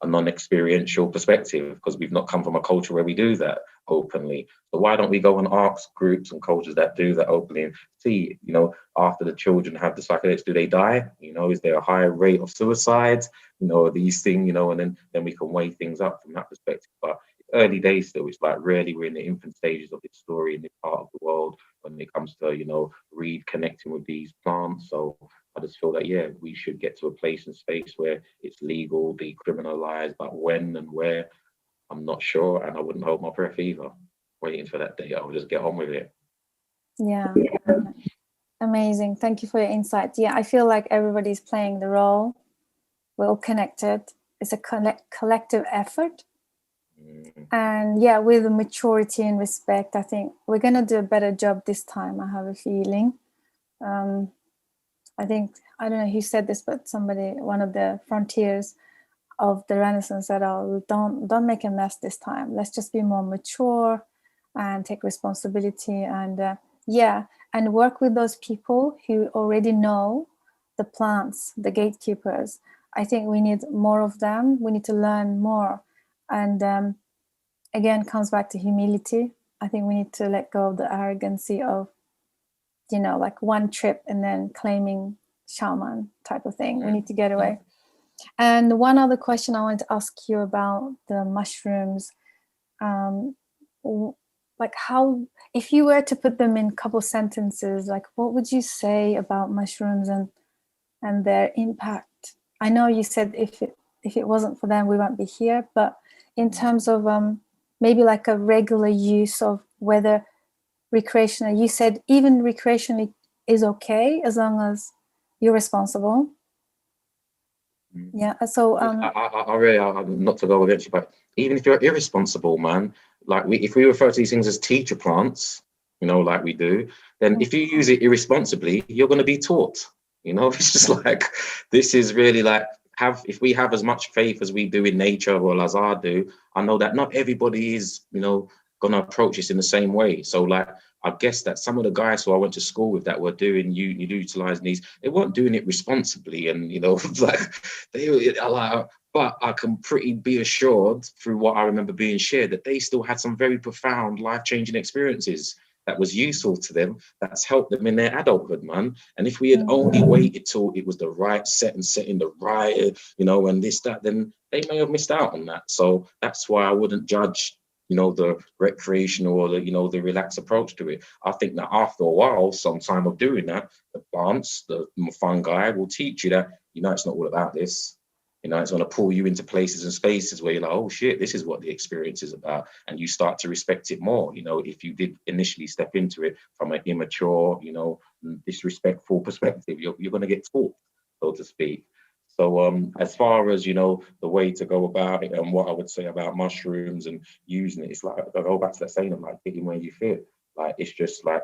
S2: a non-experiential perspective, because we've not come from a culture where we do that openly. So why don't we go and ask groups and cultures that do that openly and see, you know, after the children have the psychedelics, do they die? You know, is there a higher rate of suicide? You know, these things, you know, and then we can weigh things up from that perspective. But early days still, it's like really we're in the infant stages of this story in this part of the world when it comes to, you know, reconnecting with these plants. So I just feel that, yeah, we should get to a place and space where it's legal, decriminalized, but when and where, I'm not sure, and I wouldn't hold my breath either. Waiting for that day, I'll just get on with it.
S1: Yeah. Amazing. Thank you for your insight. Yeah, I feel like everybody's playing the role. We're all connected. It's a collective effort. And yeah, with maturity and respect, I think we're going to do a better job this time. I have a feeling. I think, I don't know who said this, but somebody, one of the frontiers of the Renaissance said, oh, don't make a mess this time. Let's just be more mature and take responsibility and and work with those people who already know the plants, the gatekeepers. I think we need more of them. We need to learn more. And again, comes back to humility. I think we need to let go of the arrogancy of, you know, like one trip and then claiming shaman type of thing. We need to get away. And one other question I wanted to ask you about the mushrooms, like how, if you were to put them in a couple sentences, like what would you say about mushrooms and their impact? I know you said if it wasn't for them, we won't be here, but in terms of maybe like a regular use of whether recreational, you said even recreationally is okay as long as you're responsible. Yeah, so
S2: I really, not to go against you, but even if you're irresponsible, man, like if we refer to these things as teacher plants, you know, like we do, then if you use it irresponsibly, you're going to be taught. You know, it's just like, this is really like, if we have as much faith as we do in nature, or as I do, I know that not everybody is, you know, going to approach this in the same way. So like, I guess that some of the guys who I went to school with that were doing utilizing these, they weren't doing it responsibly, and, you know, like but I can pretty be assured through what I remember being shared that they still had some very profound life-changing experiences that was useful to them, that's helped them in their adulthood, man. And if we had only waited till it was the right setting the right, you know, and this, that, then they may have missed out on that. So that's why I wouldn't judge, you know, the recreational or the, you know, the relaxed approach to it. I think that after a while, some time of doing that, the plants, the fungi will teach you that, you know, it's not all about this. You know, it's going to pull you into places and spaces where you're like, oh shit, this is what the experience is about. And you start to respect it more. You know, if you did initially step into it from an immature, you know, disrespectful perspective, you're going to get taught, so to speak. So as far as, you know, the way to go about it and what I would say about mushrooms and using it, it's like, I go back to that saying of like digging where you fit. Like, it's just like,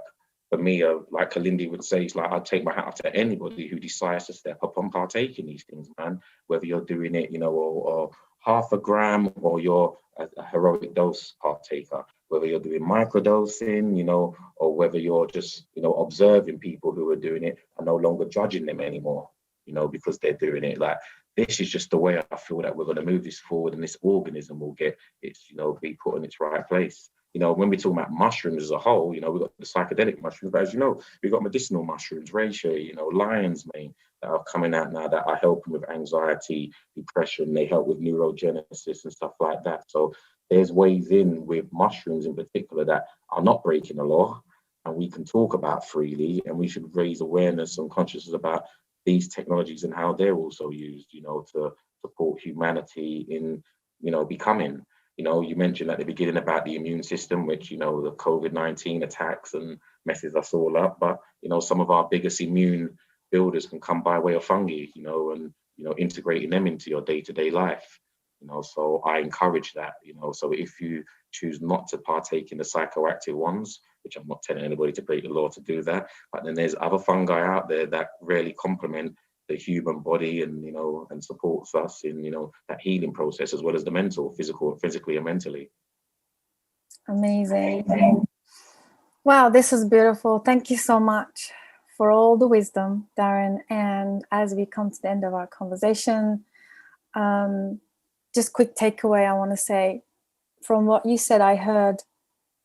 S2: for me, like Kalindi would say, it's like, I'd take my hat off to anybody who decides to step up and partake in these things, man. Whether you're doing it, you know, or half a gram, or you're a heroic dose partaker, whether you're doing microdosing, you know, or whether you're just, you know, observing people who are doing it and no longer judging them anymore, you know, because they're doing it. Like, this is just the way I feel that we're going to move this forward, and this organism will get its, you know, be put in its right place. you know, when we talk about mushrooms as a whole, you know, we've got the psychedelic mushrooms, but as you know, we've got medicinal mushrooms, reishi, you know, lion's mane that are coming out now that are helping with anxiety, depression. They help with neurogenesis and stuff like that. So there's ways in with mushrooms in particular that are not breaking the law, and we can talk about freely, and we should raise awareness and consciousness about these technologies and how they're also used, you know, to support humanity in, you know, becoming. You know, you mentioned at the beginning about the immune system, which, you know, the COVID-19 attacks and messes us all up. But, you know, some of our biggest immune builders can come by way of fungi, you know, and, you know, integrating them into your day-to-day life. You know, so I encourage that, you know, so if you choose not to partake in the psychoactive ones, which I'm not telling anybody to break the law to do that, but then there's other fungi out there that really complement the human body and, you know, and supports us in, you know, that healing process, as well as the mental, physically and mentally.
S1: Amazing. Wow, this is beautiful. Thank you so much for all the wisdom, Darren. And as we come to the end of our conversation, just quick takeaway, I want to say, from what you said, I heard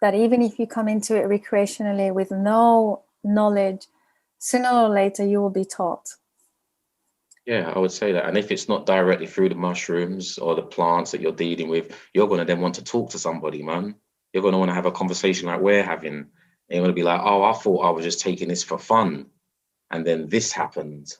S1: that even if you come into it recreationally with no knowledge, sooner or later you will be taught.
S2: Yeah, I would say that. And if it's not directly through the mushrooms or the plants that you're dealing with, you're going to then want to talk to somebody, man. You're going to want to have a conversation like we're having. And you're going to be like, oh, I thought I was just taking this for fun. And then this happened.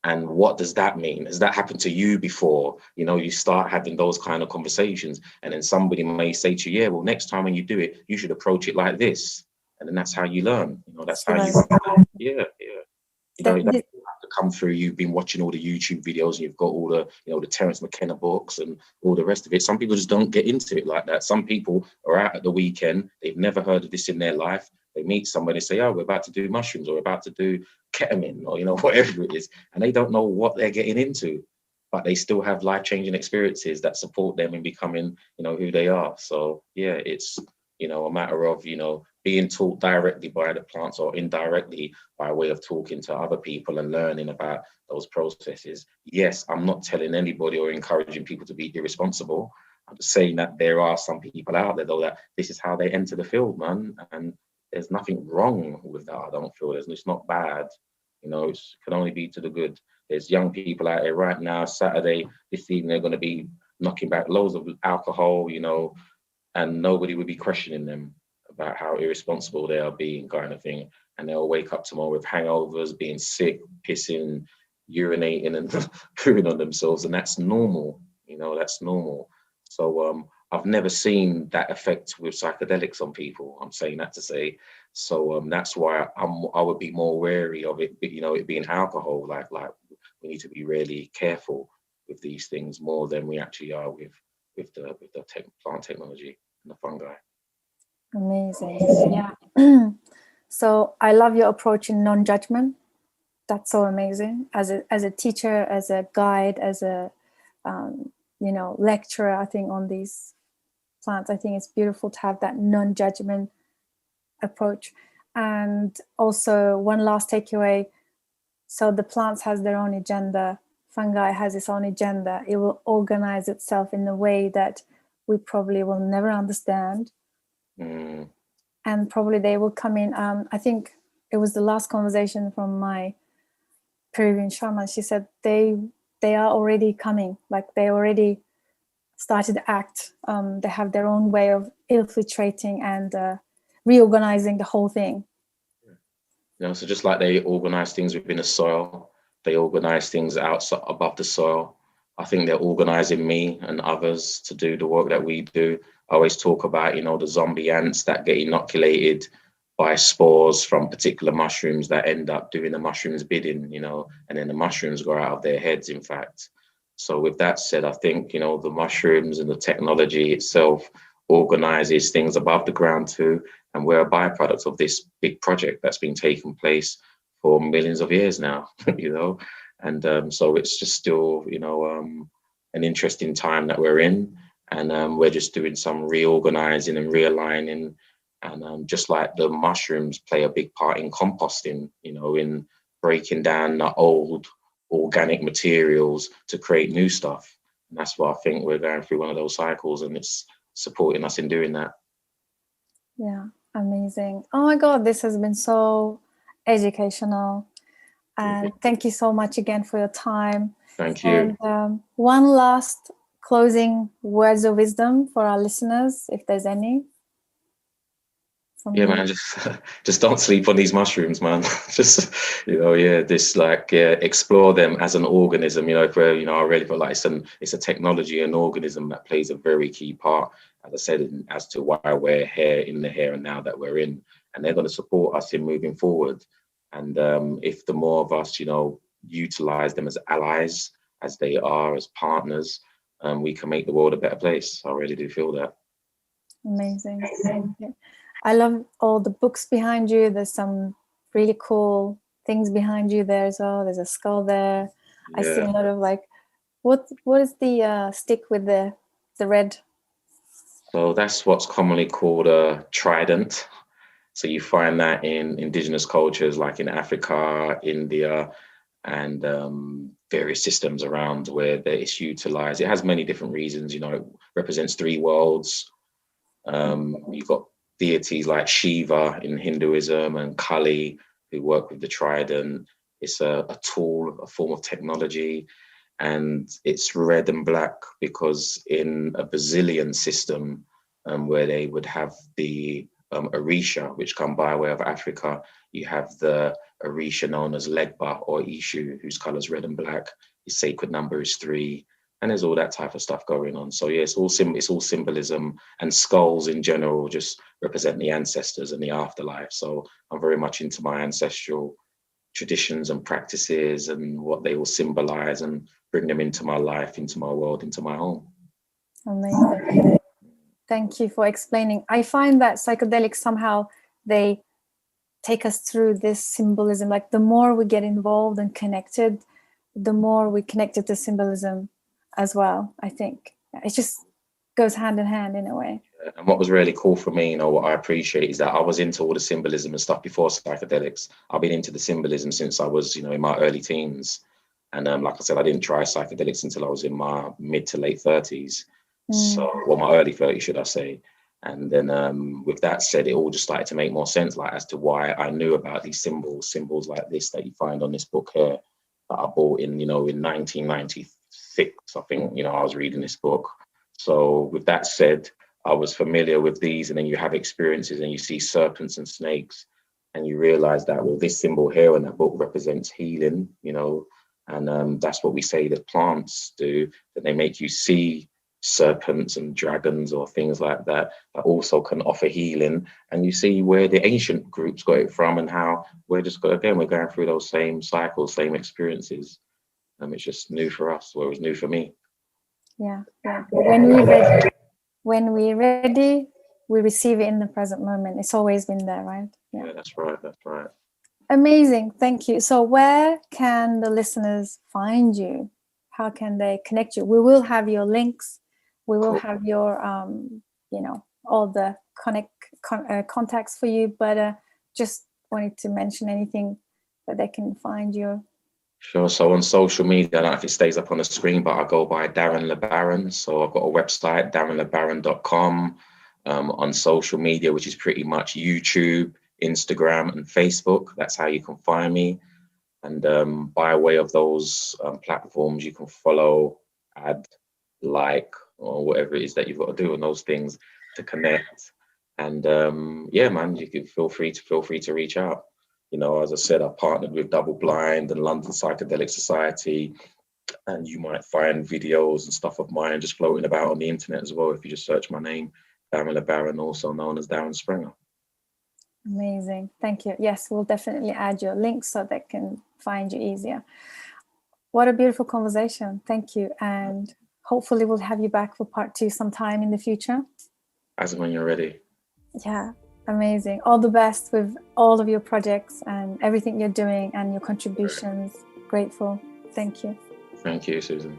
S2: And what does that mean? Has that happened to you before? You know, you start having those kind of conversations. And then somebody may say to you, yeah, well, next time when you do it, you should approach it like this. And then that's how you learn. You know, that's how you, yeah. You know, that have to come through. You've been watching all the YouTube videos and you've got all the, you know, the Terence McKenna books and all the rest of it. Some people just don't get into it like that. Some people are out at the weekend. They've never heard of this in their life. They meet somebody, say, oh, we're about to do mushrooms or we're about to do ketamine or, you know, whatever it is. And they don't know what they're getting into, but they still have life-changing experiences that support them in becoming, you know, who they are. So, yeah, it's, you know, a matter of, you know, being taught directly by the plants or indirectly by way of talking to other people and learning about those processes. Yes, I'm not telling anybody or encouraging people to be irresponsible. I'm just saying that there are some people out there, though, that this is how they enter the field, man. And there's nothing wrong with that. I don't feel it's not bad. You know, it can only be to the good. There's young people out there right now, Saturday, this evening, they're going to be knocking back loads of alcohol, you know, and nobody would be questioning them about how irresponsible they are being, kind of thing. And they'll wake up tomorrow with hangovers, being sick, pissing, urinating and pooing on themselves. And that's normal, you know, that's normal. So I've never seen that effect with psychedelics on people. I'm saying that to say. So that's why I would be more wary of it, you know, it being alcohol. Like we need to be really careful with these things more than we actually are with the plant technology and the fungi.
S1: Amazing. Yeah. So I love your approach in non-judgment. That's so amazing. As a teacher, as a guide, as a you know, lecturer, I think on these plants, I think it's beautiful to have that non-judgment approach. And also one last takeaway. So the plants has their own agenda. Fungi has its own agenda. It will organize itself in a way that we probably will never understand. And probably they will come in. I think it was the last conversation from my Peruvian shaman. She said they are already coming, like they already started to act. They have their own way of infiltrating and reorganizing the whole thing.
S2: You know, so just like they organize things within the soil, they organize things outside above the soil. I think they're organizing me and others to do the work that we do. I always talk about, you know, the zombie ants that get inoculated by spores from particular mushrooms that end up doing the mushrooms bidding, you know, and then the mushrooms go out of their heads, in fact. So with that said, I think, you know, the mushrooms and the technology itself organizes things above the ground too. And we're a byproduct of this big project that's been taking place for millions of years now, you know. And so it's just still, you know, an interesting time that we're in. And we're just doing some reorganizing and realigning. And just like the mushrooms play a big part in composting, you know, in breaking down the old organic materials to create new stuff. And that's why I think we're going through one of those cycles, and it's supporting us in doing that.
S1: Yeah, amazing. Oh my God, this has been so educational. And thank you so much again for your time.
S2: Thank you.
S1: And one last closing words of wisdom for our listeners, if there's any.
S2: Yeah, man, just don't sleep on these mushrooms, man. Just, explore them as an organism. I really feel like it's a technology, an organism that plays a very key part, as I said, as to why we're here in the here and now that we're in, and they're going to support us in moving forward. And if the more of us, utilize them as allies, as they are, as partners, we can make the world a better place. I really do feel that.
S1: Amazing. Thank you. I love all the books behind you. There's some really cool things behind you there as well. There's a skull there. Yeah. I see a lot of what is the stick with the red?
S2: So that's what's commonly called a trident. So you find that in indigenous cultures like in Africa, India, and various systems around where it's utilized. It has many different reasons. It represents three worlds. You've got deities like Shiva in Hinduism and Kali who work with the trident. It's a tool, a form of technology, and it's red and black because in a Brazilian system where they would have the Orisha, which come by way of Africa, you have the Orisha known as Legba or Ishu, whose color is red and black. His sacred number is 3. And there's all that type of stuff going on. So yeah, it's all symbolism, and skulls in general just represent the ancestors and the afterlife. So I'm very much into my ancestral traditions and practices and what they will symbolize and bring them into my life, into my world, into my home.
S1: Amazing. Thank you for explaining. I find that psychedelics somehow, they take us through this symbolism. Like the more we get involved and connected, the more we connected to symbolism as well. I think it just goes hand in hand in a way.
S2: And what was really cool for me, what I appreciate is that I was into all the symbolism and stuff before psychedelics. I've been into the symbolism since I was, in my early teens. And like I said, I didn't try psychedelics until I was in my mid to late 30s. My early 30s, should I say. And then with that said, it all just started to make more sense, as to why I knew about these symbols like this that you find on this book here that I bought in 1996. I think, I was reading this book. So with that said, I was familiar with these, and then you have experiences and you see serpents and snakes and you realize that, well, this symbol here in that book represents healing, and that's what we say that plants do, that they make you see serpents and dragons or things like that also can offer healing. And you see where the ancient groups got it from and how we're going through those same cycles, same experiences. It's just new for us, or it was new for me.
S1: Yeah. When we're ready, we receive it in the present moment. It's always been there, right?
S2: Yeah, that's right.
S1: Amazing. Thank you. So where can the listeners find you? How can they connect you? We will have your links. We will have your, all the contacts for you, but just wanted to mention anything that they can find you.
S2: Sure. So on social media, I don't know if it stays up on the screen, but I go by Darren Le Baron. So I've got a website, darrenlebaron.com, on social media, which is pretty much YouTube, Instagram, and Facebook. That's how you can find me. And by way of those platforms, you can follow, add, like, or whatever it is that you've got to do on those things to connect. And you can feel free to reach out. As I said, I've partnered with Double Blind and London Psychedelic Society, and you might find videos and stuff of mine just floating about on the internet as well if you just search my name, Darren Le Baron, also known as Darren Springer.
S1: Amazing. Thank you. Yes, we'll definitely add your links so they can find you easier. What a beautiful conversation. Thank you. And hopefully we'll have you back for part 2 sometime in the future.
S2: As and when you're ready.
S1: Yeah. Amazing. All the best with all of your projects and everything you're doing and your contributions. Grateful. Thank you.
S2: Thank you, Susan.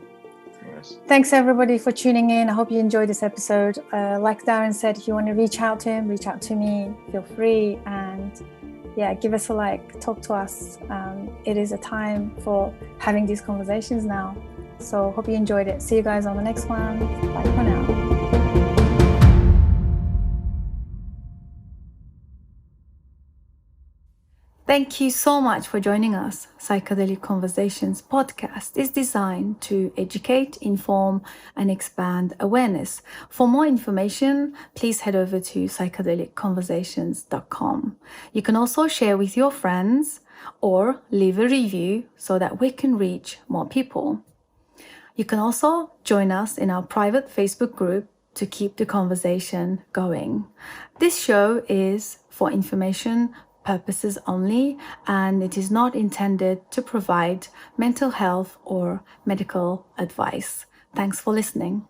S2: Nice.
S1: Thanks everybody for tuning in. I hope you enjoyed this episode. Like Darren said, if you want to reach out to him, reach out to me, feel free, and give us a like, talk to us. It is a time for having these conversations now. So hope you enjoyed it. See you guys on the next one. Bye for now. Thank you so much for joining us. Psychedelic Conversations podcast is designed to educate, inform, and expand awareness. For more information, please head over to psychedelicconversations.com. You can also share with your friends or leave a review so that we can reach more people. You can also join us in our private Facebook group to keep the conversation going. This show is for information purposes only, and it is not intended to provide mental health or medical advice. Thanks for listening.